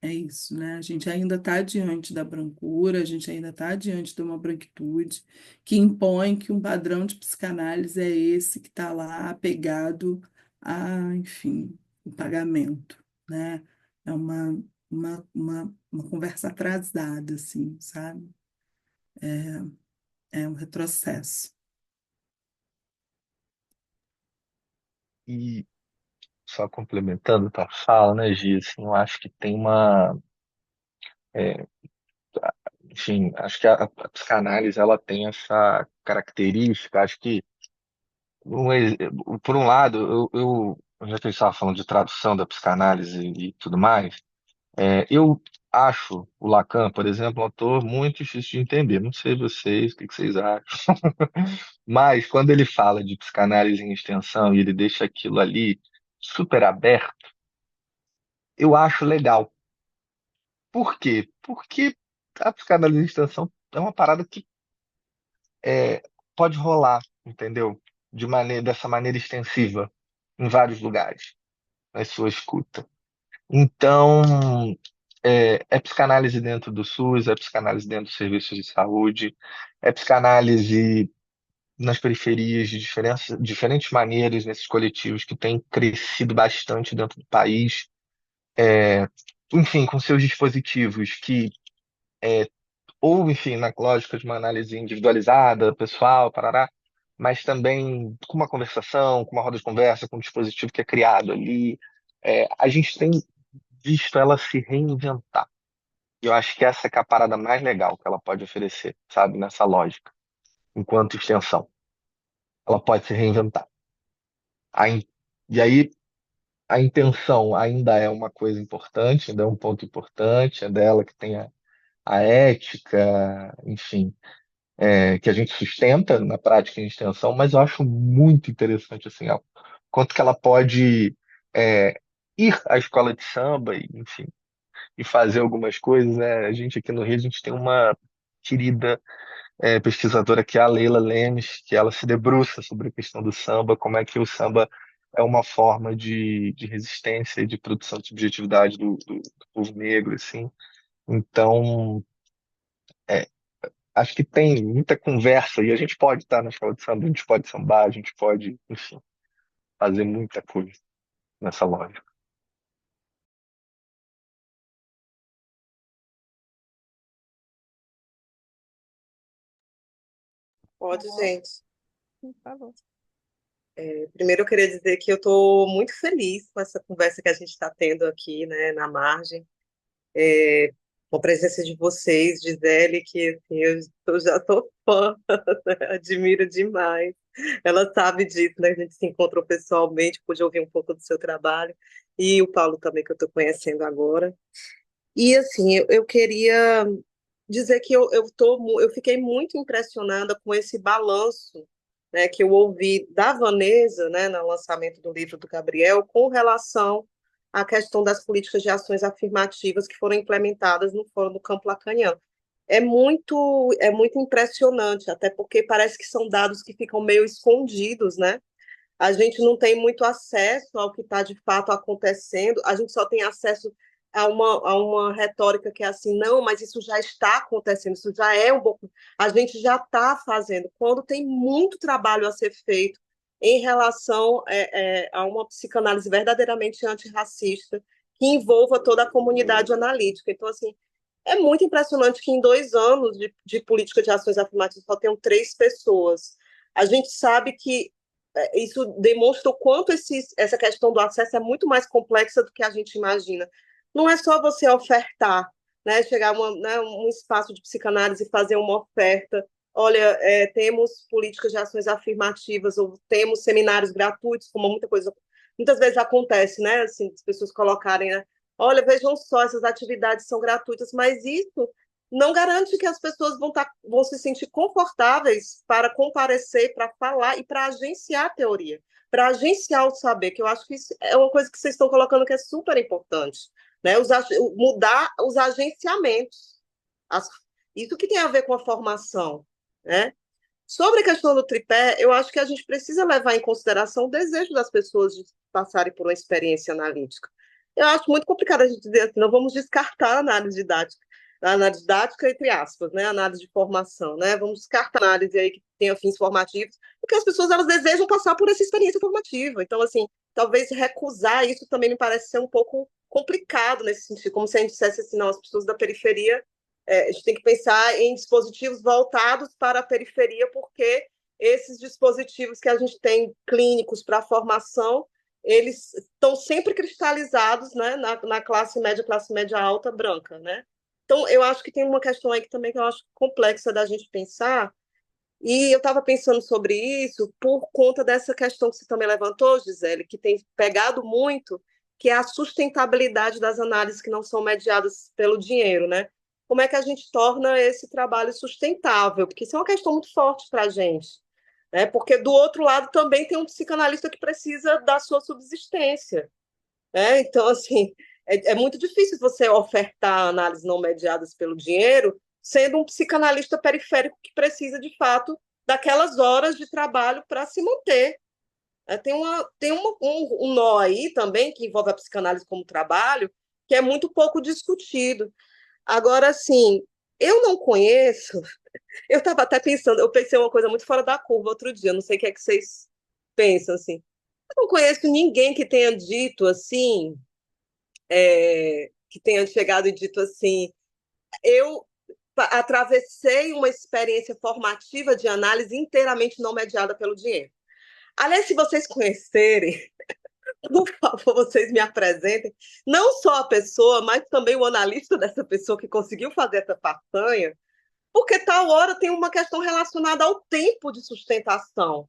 é isso, né? A gente ainda está diante da brancura, a gente ainda está diante de uma branquitude que impõe que um padrão de psicanálise é esse que está lá apegado a, enfim, o pagamento, né? É uma conversa atrasada, assim, sabe? É um retrocesso. E só complementando a tua fala, né, Gia, assim, eu acho que tem é, enfim, acho que a psicanálise ela tem essa característica, acho que por um lado, já que a gente estava falando de tradução da psicanálise e tudo mais, eu acho o Lacan, por exemplo, um autor muito difícil de entender. Não sei vocês, o que que vocês acham. Mas quando ele fala de psicanálise em extensão e ele deixa aquilo ali super aberto, eu acho legal. Por quê? Porque a psicanálise em extensão é uma parada que é, pode rolar, entendeu? Dessa maneira extensiva, em vários lugares, na sua escuta. Então, é psicanálise dentro do SUS, é psicanálise dentro dos serviços de saúde, é psicanálise nas periferias de diferentes maneiras, nesses coletivos que têm crescido bastante dentro do país, enfim, com seus dispositivos que, ou, enfim, na lógica de uma análise individualizada, pessoal, parará, mas também com uma conversação, com uma roda de conversa, com um dispositivo que é criado ali. A gente tem visto ela se reinventar. E eu acho que essa que é a parada mais legal que ela pode oferecer, sabe, nessa lógica, enquanto extensão. Ela pode se reinventar. A in- E aí, a intenção ainda é uma coisa importante, ainda é um ponto importante, é dela que tem a ética, enfim, que a gente sustenta na prática em extensão, mas eu acho muito interessante, assim, ó, quanto que ela pode é, ir à escola de samba, e, enfim, e fazer algumas coisas, né? A gente aqui no Rio, a gente tem uma querida pesquisadora que é a Leila Lemes, que ela se debruça sobre a questão do samba, como é que o samba é uma forma de resistência e de produção de subjetividade do povo negro, assim. Então, é, acho que tem muita conversa e a gente pode estar na escola de samba, a gente pode sambar, a gente pode, enfim, fazer muita coisa nessa lógica. Pode, gente. Por favor. Primeiro eu queria dizer que eu estou muito feliz com essa conversa que a gente está tendo aqui, né, na margem. Com a presença de vocês, Gisele, que assim, eu já estou fã, né, admiro demais. Ela sabe disso, né? A gente se encontrou pessoalmente, pude ouvir um pouco do seu trabalho, e o Paulo também, que eu estou conhecendo agora. E assim, eu queria dizer que eu fiquei muito impressionada com esse balanço, né, que eu ouvi da Vanessa, né, no lançamento do livro do Gabriel, com relação à questão das políticas de ações afirmativas que foram implementadas no Fórum do Campo Lacaniano. É muito impressionante, até porque parece que são dados que ficam meio escondidos, né? A gente não tem muito acesso ao que está de fato acontecendo, a gente só tem acesso a uma retórica que é assim, não, mas isso já está acontecendo, isso já é um pouco, a gente já está fazendo, quando tem muito trabalho a ser feito em relação a uma psicanálise verdadeiramente antirracista, que envolva toda a comunidade analítica. Então, assim, é muito impressionante que em 2 anos de política de ações afirmativas só tenham 3 pessoas. A gente sabe que isso demonstra o quanto essa questão do acesso é muito mais complexa do que a gente imagina. Não é só você ofertar, né, chegar a um espaço de psicanálise e fazer uma oferta. Olha, temos políticas de ações afirmativas, ou temos seminários gratuitos, como muitas vezes acontece, né, assim, as pessoas colocarem, né, olha, vejam só, essas atividades são gratuitas, mas isso não garante que as pessoas vão se sentir confortáveis para comparecer, para falar e para agenciar a teoria, para agenciar o saber, que eu acho que isso é uma coisa que vocês estão colocando que é super importante, né? Mudar os agenciamentos. Isso que tem a ver com a formação, né? Sobre a questão do tripé, eu acho que a gente precisa levar em consideração o desejo das pessoas de passarem por uma experiência analítica. Eu acho muito complicado a gente dizer assim, não vamos descartar a análise didática entre aspas, né, a análise de formação, né, vamos descartar a análise aí que tenha fins formativos, porque as pessoas elas desejam passar por essa experiência formativa. Então, assim, talvez recusar isso também me parece ser um pouco complicado nesse sentido, como se a gente dissesse assim, não, as pessoas da periferia a gente tem que pensar em dispositivos voltados para a periferia, porque esses dispositivos que a gente tem clínicos para formação, eles estão sempre cristalizados, né, na classe média alta branca, né? Então, eu acho que tem uma questão aí que também que eu acho complexa da gente pensar, e eu estava pensando sobre isso por conta dessa questão que você também levantou, Gisele, que tem pegado muito, que é a sustentabilidade das análises que não são mediadas pelo dinheiro, né? Como é que a gente torna esse trabalho sustentável? Porque isso é uma questão muito forte para a gente, né? Porque do outro lado também tem um psicanalista que precisa da sua subsistência, né? Então, assim, é muito difícil você ofertar análises não mediadas pelo dinheiro, sendo um psicanalista periférico que precisa, de fato, daquelas horas de trabalho para se manter. Tem um nó aí também, que envolve a psicanálise como trabalho, que é muito pouco discutido. Agora, assim, eu não conheço, eu estava até pensando, eu pensei uma coisa muito fora da curva outro dia, não sei o que é que vocês pensam, assim. Eu não conheço ninguém que tenha dito assim, que tenha chegado e dito assim, eu atravessei uma experiência formativa de análise inteiramente não mediada pelo dinheiro. Aliás, se vocês conhecerem, por favor, vocês me apresentem, não só a pessoa, mas também o analista dessa pessoa que conseguiu fazer essa façanha, porque tal hora tem uma questão relacionada ao tempo de sustentação.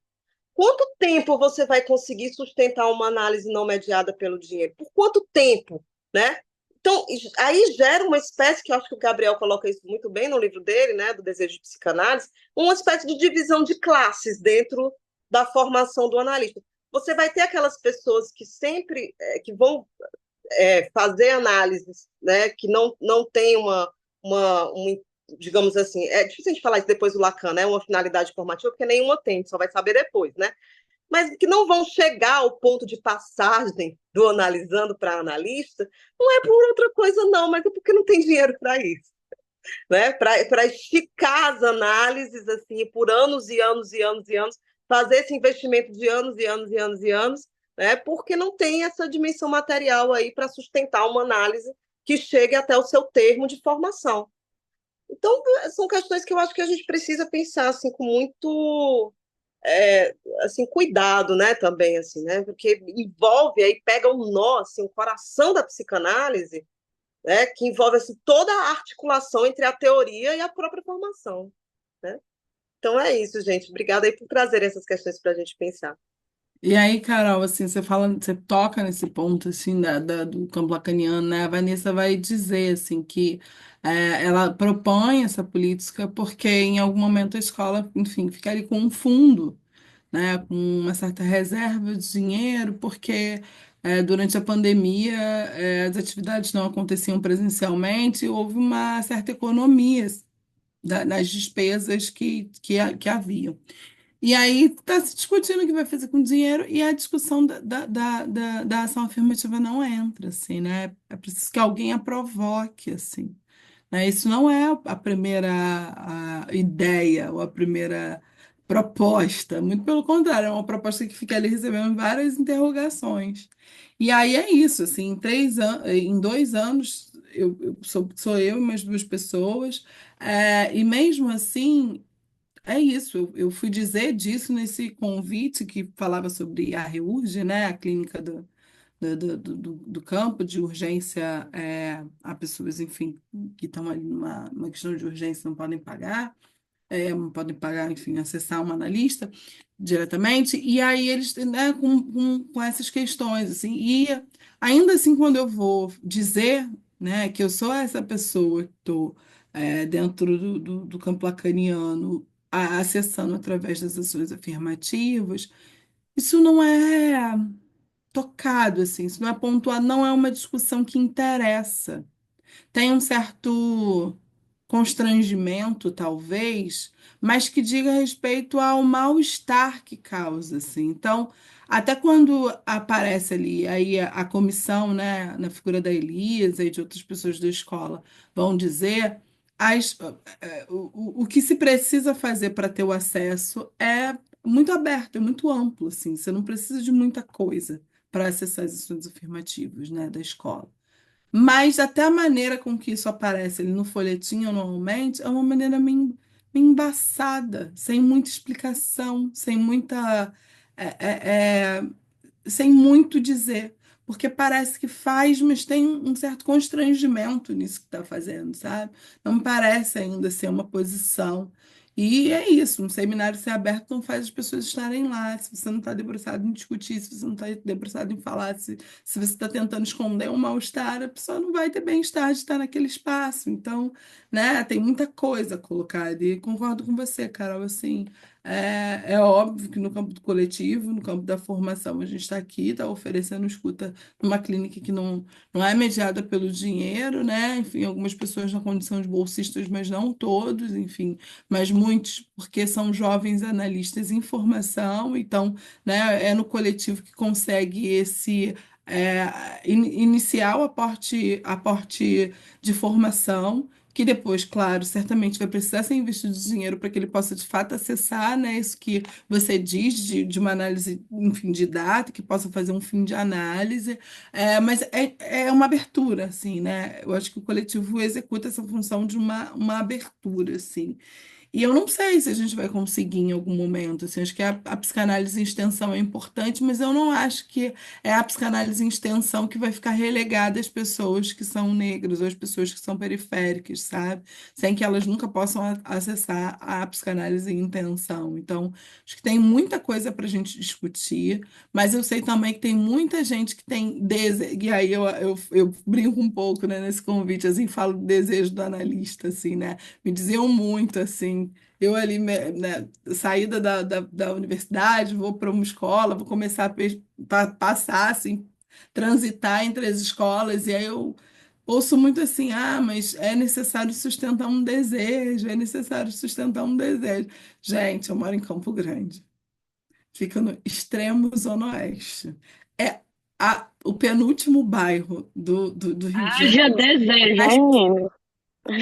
Quanto tempo você vai conseguir sustentar uma análise não mediada pelo dinheiro? Por quanto tempo, né? Então, aí gera uma espécie, que eu acho que o Gabriel coloca isso muito bem no livro dele, né, do Desejo de Psicanálise, uma espécie de divisão de classes dentro da formação do analista. Você vai ter aquelas pessoas que sempre que vão fazer análises, né, que não tem digamos assim, é difícil a gente falar isso depois do Lacan, né, uma finalidade formativa, porque nenhuma tem, só vai saber depois, né? Mas que não vão chegar ao ponto de passagem do analisando para analista, não é por outra coisa, não, mas é porque não tem dinheiro para isso, né? Para esticar as análises assim, por anos e anos e anos e anos, fazer esse investimento de anos e anos e anos e anos, né? Porque não tem essa dimensão material aí para sustentar uma análise que chegue até o seu termo de formação. Então, são questões que eu acho que a gente precisa pensar assim, com muito assim, cuidado, né, também, assim, né, porque envolve aí, pega um nó, assim, o coração da psicanálise, né, que envolve, assim, toda a articulação entre a teoria e a própria formação, né. Então é isso, gente. Obrigada aí por trazer essas questões para a gente pensar. E aí, Carol, assim, você fala, você toca nesse ponto, assim, do campo lacaniano, né? A Vanessa vai dizer, assim, que ela propõe essa política porque em algum momento a escola, enfim, fica ali com um fundo, né? Com uma certa reserva de dinheiro, porque durante a pandemia as atividades não aconteciam presencialmente, e houve uma certa economia nas despesas que haviam. E aí está se discutindo o que vai fazer com o dinheiro e a discussão da ação afirmativa não entra, assim, né? É preciso que alguém a provoque, assim, né? Isso não é a primeira ideia ou a primeira proposta, muito pelo contrário, é uma proposta que fica ali recebendo várias interrogações. E aí é isso, assim, em 2 anos, sou eu e mais duas pessoas, e mesmo assim. É isso, eu fui dizer disso nesse convite que falava sobre a REURG, né, a clínica do campo de urgência a pessoas, enfim, que estão ali numa questão de urgência, não podem pagar não podem pagar, enfim, acessar uma analista diretamente, e aí eles, né, com essas questões, assim, e ainda assim, quando eu vou dizer, né, que eu sou essa pessoa que estou dentro do campo lacaniano, acessando através das ações afirmativas, isso não é tocado, assim, isso não é pontuado, não é uma discussão que interessa. Tem um certo constrangimento, talvez, mas que diga respeito ao mal-estar que causa, assim. Então, até quando aparece ali aí a comissão, né, na figura da Elisa e de outras pessoas da escola, vão dizer o que se precisa fazer para ter o acesso é muito aberto, é muito amplo, assim. Você não precisa de muita coisa para acessar as ações afirmativas, né, da escola. Mas até a maneira com que isso aparece ali no folhetim anualmente é uma maneira meio embaçada, sem muita explicação, sem muito dizer. Porque parece que faz, mas tem um certo constrangimento nisso que está fazendo, sabe? Não parece ainda ser uma posição. E é isso, um seminário ser aberto não faz as pessoas estarem lá. Se você não está debruçado em discutir, se você não está debruçado em falar, se você está tentando esconder um mal-estar, a pessoa não vai ter bem-estar de estar naquele espaço. Então, né, tem muita coisa colocada. E concordo com você, Carol, assim. É óbvio que no campo do coletivo, no campo da formação, a gente está aqui, está oferecendo escuta numa clínica que não é mediada pelo dinheiro, né? Enfim, algumas pessoas na condição de bolsistas, mas não todos, enfim, mas muitos, porque são jovens analistas em formação, então, né, é no coletivo que consegue esse iniciar o aporte de formação que depois, claro, certamente vai precisar ser investido dinheiro para que ele possa de fato acessar, né, isso que você diz de uma análise, enfim, de data, que possa fazer um fim de análise, mas é uma abertura, assim, né? Eu acho que o coletivo executa essa função de uma abertura, assim. E eu não sei se a gente vai conseguir em algum momento. Assim, acho que a psicanálise em extensão é importante, mas eu não acho que é a psicanálise em extensão que vai ficar relegada às pessoas que são negras ou às pessoas que são periféricas, sabe? Sem que elas nunca possam acessar a psicanálise em intenção. Então, acho que tem muita coisa para a gente discutir, mas eu sei também que tem muita gente que tem desejo, e aí eu brinco um pouco, né, nesse convite, assim, falo do desejo do analista, assim, né? Me diziam muito assim. Eu ali, né, saída da universidade, vou para uma escola, vou começar passar, assim, transitar entre as escolas, e aí eu ouço muito assim, mas é necessário sustentar um desejo, é necessário sustentar um desejo. Gente, eu moro em Campo Grande, fica no extremo zona oeste. É o penúltimo bairro do Rio de Haja Janeiro, desejo, na, hein, menino?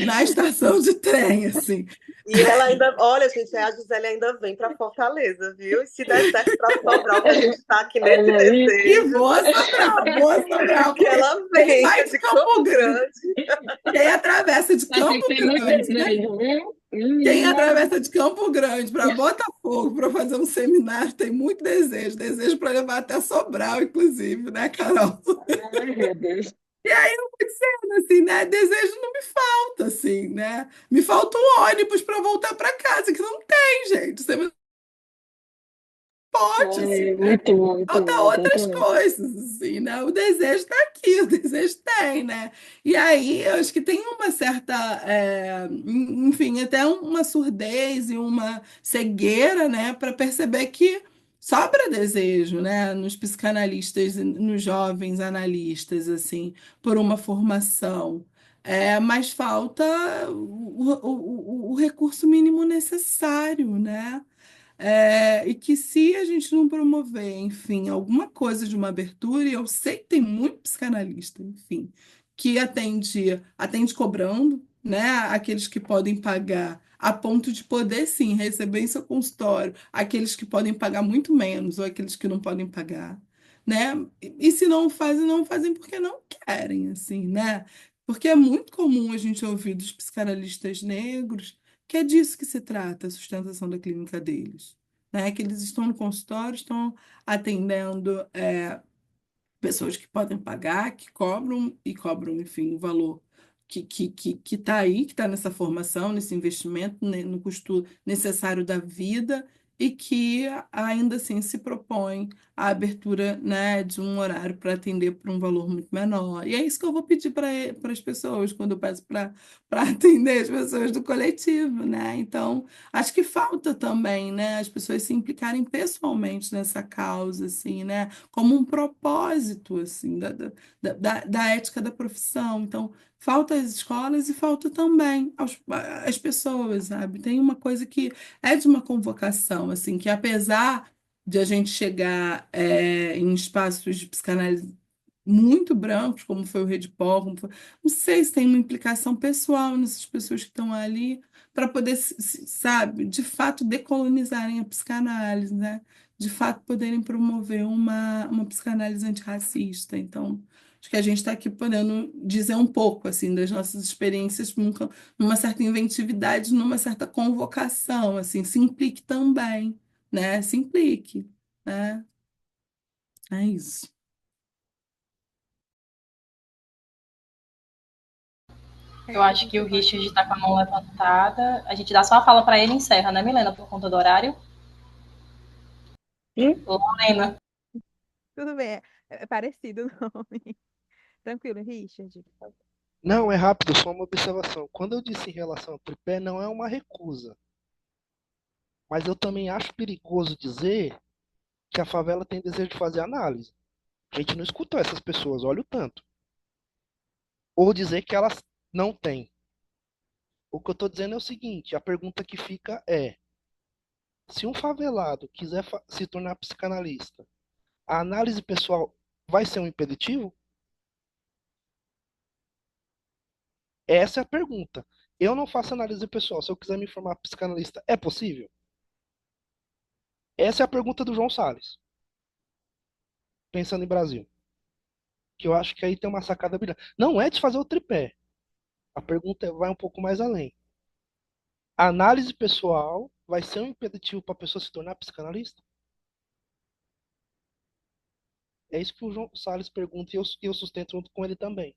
na estação de trem, assim. E ela ainda, olha, gente, a Gisele ainda vem para Fortaleza, viu? E se der certo para Sobral, que a gente está aqui nesse Olha aí. E desejo, boa Sobral, que porque ela quem venha vai de de Campo Campo Grande, Grande. quem atravessa de Mas tem que Campo ter muito Grande, né? desejo, viu? Quem Menina. atravessa de Campo Grande para Botafogo para fazer um seminário tem muito desejo para levar até Sobral, inclusive, né, Carol? Ai, meu Deus. E aí eu vou dizendo assim, né? Desejo não me falta, assim, né? Me falta um ônibus para voltar para casa, que não tem, gente. Você pode, assim, né? Muito Falta bom, outras exatamente. coisas, assim, né? O desejo está aqui, o desejo tem, né? E aí eu acho que tem uma certa, enfim, até uma surdez e uma cegueira, né, para perceber que sobra desejo, né, nos psicanalistas, e nos jovens analistas, assim, por uma formação. Mas falta o recurso mínimo necessário, né? E que se a gente não promover, enfim, alguma coisa de uma abertura, e eu sei que tem muito psicanalista, enfim, que atende cobrando, né? Aqueles que podem pagar a ponto de poder sim receber em seu consultório, aqueles que podem pagar muito menos, ou aqueles que não podem pagar, né? E se não fazem, não fazem porque não querem, assim, né? Porque é muito comum a gente ouvir dos psicanalistas negros que é disso que se trata, a sustentação da clínica deles, né? Que eles estão no consultório, estão atendendo pessoas que podem pagar, que cobram e cobram, enfim, o valor que está aí, que está nessa formação, nesse investimento, né, no custo necessário da vida e que ainda assim se propõe a abertura, né, de um horário para atender por um valor muito menor. E é isso que eu vou pedir para as pessoas quando eu peço para atender as pessoas do coletivo, né? Então, acho que falta também, né, as pessoas se implicarem pessoalmente nessa causa, assim, né? Como um propósito assim da ética da profissão. Então, falta às escolas e falta também às pessoas, sabe? Tem uma coisa que é de uma convocação, assim, que apesar de a gente chegar em espaços de psicanálise muito brancos, como foi o Redpol, não sei se tem uma implicação pessoal nessas pessoas que estão ali para poder, sabe, de fato decolonizarem a psicanálise, né? De fato poderem promover uma psicanálise antirracista. Então, acho que a gente está aqui podendo dizer um pouco assim das nossas experiências numa certa inventividade, numa certa convocação, assim, se implique também, né? Se implique, né? É isso. Eu acho que o Richard está com a mão levantada. A gente dá só a fala para ele e encerra, né, Milena, por conta do horário? Lorena. Tudo bem, é parecido o nome. Tranquilo, Richard. Não, é rápido, só uma observação. Quando eu disse em relação ao tripé, não é uma recusa. Mas eu também acho perigoso dizer que a favela tem desejo de fazer análise. A gente não escutou essas pessoas, olha o tanto. Ou dizer que elas não têm. O que eu estou dizendo é o seguinte: a pergunta que fica é: se um favelado quiser se tornar psicanalista, a análise pessoal vai ser um impeditivo? Essa é a pergunta. Eu não faço análise pessoal. Se eu quiser me formar psicanalista, é possível? Essa é a pergunta do João Salles, pensando em Brasil. Que eu acho que aí tem uma sacada brilhante. Não é desfazer o tripé. A pergunta vai um pouco mais além. A análise pessoal vai ser um impeditivo para a pessoa se tornar psicanalista? É isso que o João Salles pergunta e eu sustento junto com ele também.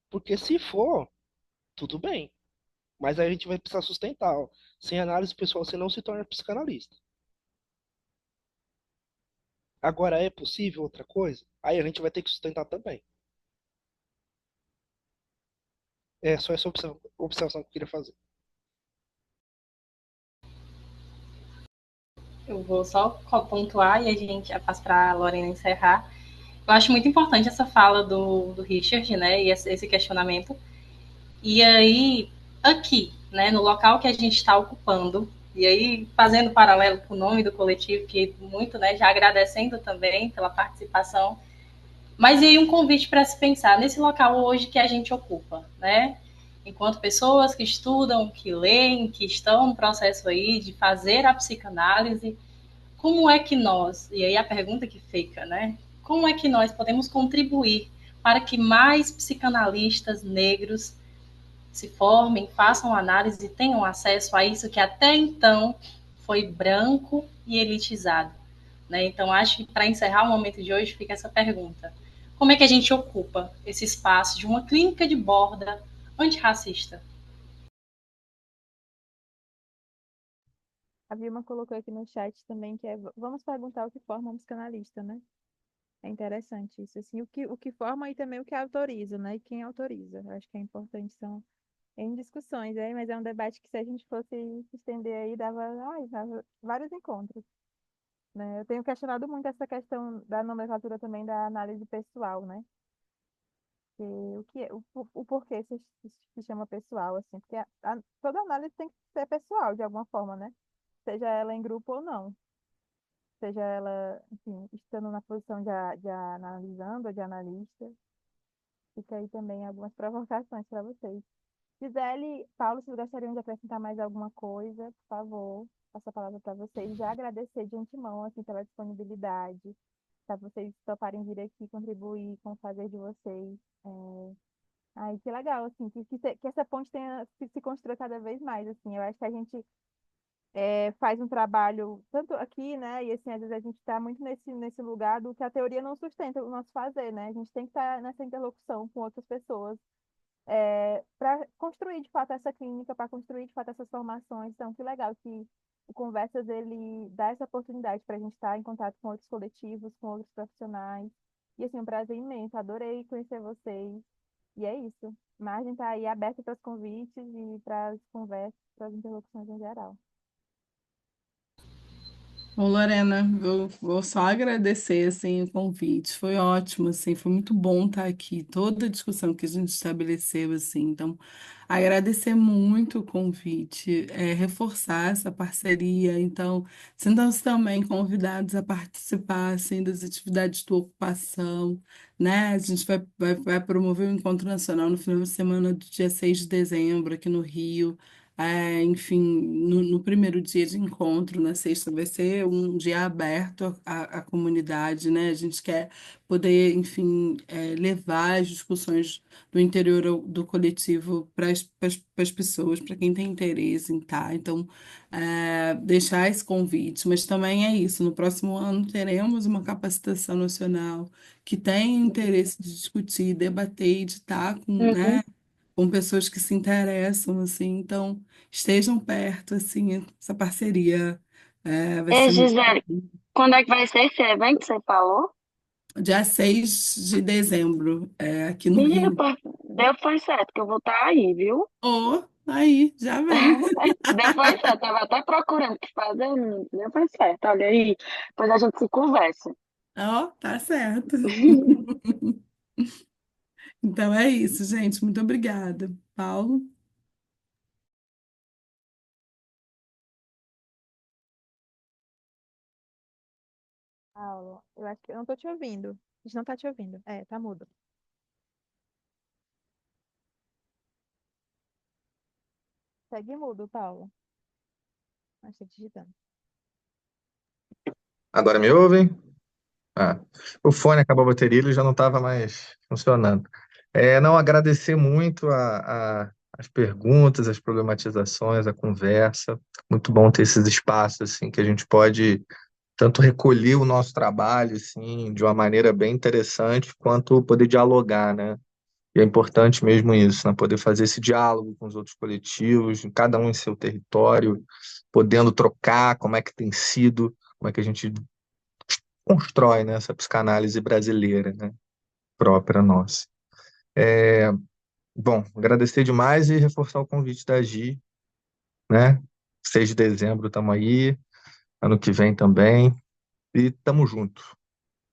Porque se for, tudo bem. Mas aí a gente vai precisar sustentar. Ó. Sem análise pessoal, você não se torna psicanalista. Agora, é possível outra coisa? Aí a gente vai ter que sustentar também. É só essa observação que eu queria fazer. Eu vou só pontuar e a gente já passa para a Lorena encerrar. Eu acho muito importante essa fala do Richard, né, e esse questionamento. E aí, aqui, né, no local que a gente está ocupando, e aí fazendo paralelo com o nome do coletivo, que muito, né, já agradecendo também pela participação, mas e aí um convite para se pensar nesse local hoje que a gente ocupa, né? Enquanto pessoas que estudam, que leem, que estão no processo aí de fazer a psicanálise, como é que nós, e aí a pergunta que fica, né? Como é que nós podemos contribuir para que mais psicanalistas negros se formem, façam análise e tenham acesso a isso que até então foi branco e elitizado, né? Então, acho que para encerrar o momento de hoje fica essa pergunta. Como é que a gente ocupa esse espaço de uma clínica de borda antirracista? A Vilma colocou aqui no chat também que vamos perguntar o que forma um psicanalista, né? É interessante isso, assim, o que forma e também o que autoriza, né? E quem autoriza. Eu acho que é importante, são em discussões, mas é um debate que se a gente fosse se estender aí, dava vários encontros, né? Eu tenho questionado muito essa questão da nomenclatura também da análise pessoal, né? O que é, o porquê se chama pessoal, assim, porque toda análise tem que ser pessoal, de alguma forma, né? Seja ela em grupo ou não, seja ela, enfim, estando na posição de analisando ou de analista. Fica aí também algumas provocações para vocês. Gisele, Paulo, vocês gostariam de acrescentar mais alguma coisa? Por favor, passo a palavra para vocês. Já agradecer de antemão, assim, pela disponibilidade, para vocês toparem vir aqui contribuir com o fazer de vocês. Ai, que legal, assim, que essa ponte tenha, se construa cada vez mais, assim. Eu acho que a gente faz um trabalho, tanto aqui, né, e assim, às vezes a gente está muito nesse lugar do que a teoria não sustenta o nosso fazer, né? A gente tem que estar nessa interlocução com outras pessoas, para construir de fato essa clínica, para construir de fato essas formações. Então, que legal que o Conversas ele dá essa oportunidade para a gente estar em contato com outros coletivos, com outros profissionais. E assim, um prazer imenso, adorei conhecer vocês. E é isso. Margem está aí aberta para os convites e para as conversas, para as interlocuções em geral. Ô, Lorena, eu vou só agradecer assim, o convite. Foi ótimo, assim, foi muito bom estar aqui. Toda a discussão que a gente estabeleceu, assim, então agradecer muito o convite, reforçar essa parceria. Então, sintam-se também convidados a participar assim, das atividades do Ocupação, né? A gente vai promover o Encontro Nacional no final de semana do dia 6 de dezembro, aqui no Rio. Enfim, no primeiro dia de encontro, na sexta, vai ser um dia aberto à comunidade, né? A gente quer poder, enfim, levar as discussões do interior do coletivo para as pessoas, para quem tem interesse em estar. Então, deixar esse convite. Mas também é isso, no próximo ano teremos uma capacitação nacional que tem interesse de discutir, debater e de estar com, Uhum. né? Com pessoas que se interessam, assim, então estejam perto, assim, essa parceria vai Ei, ser muito Gisele, quando é que vai ser esse evento que você falou? dia 6 de dezembro, aqui no Menina, Rio. depois certo, que eu vou estar aí, viu? Oh, aí, já vem. Depois certo, tava até procurando o que fazer, menino. Depois certo, olha aí. Depois a gente se conversa. Ó, tá certo. Então é isso, gente. Muito obrigada. Paulo? Paulo, eu acho que eu não tô te ouvindo. A gente não tá te ouvindo. Tá mudo. Segue mudo, Paulo. Acho que tá digitando. Agora me ouvem? Ah, o fone acabou a bateria, ele já não estava mais funcionando. Não, agradecer muito as perguntas, as problematizações, a conversa. Muito bom ter esses espaços assim que a gente pode tanto recolher o nosso trabalho assim de uma maneira bem interessante, quanto poder dialogar, né? E é importante mesmo isso, né? Poder fazer esse diálogo com os outros coletivos, cada um em seu território, podendo trocar como é que tem sido, como é que a gente constrói, né, essa psicanálise brasileira, né, própria nossa. Bom, agradecer demais e reforçar o convite da Gi, né? 6 de dezembro estamos aí, ano que vem também, e tamo junto.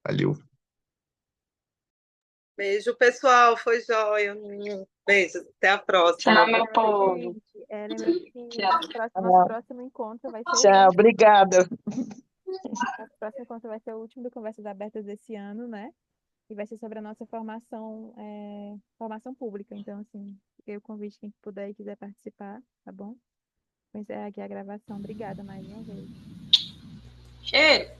Valeu. Beijo, pessoal. Foi jóia. Beijo. Até a próxima. Tchau, meu Tchau, povo. gente. Lembrando que nosso Tchau, próximo encontro vai ser o tchau, último. obrigada. Nosso próximo encontro vai ser o último do Conversas Abertas desse ano, né? E vai ser sobre a nossa formação pública. Então, assim, fiquei o convite, quem puder e quiser participar, tá bom? Vou encerrar aqui a gravação. Obrigada mais uma vez. Cheiro!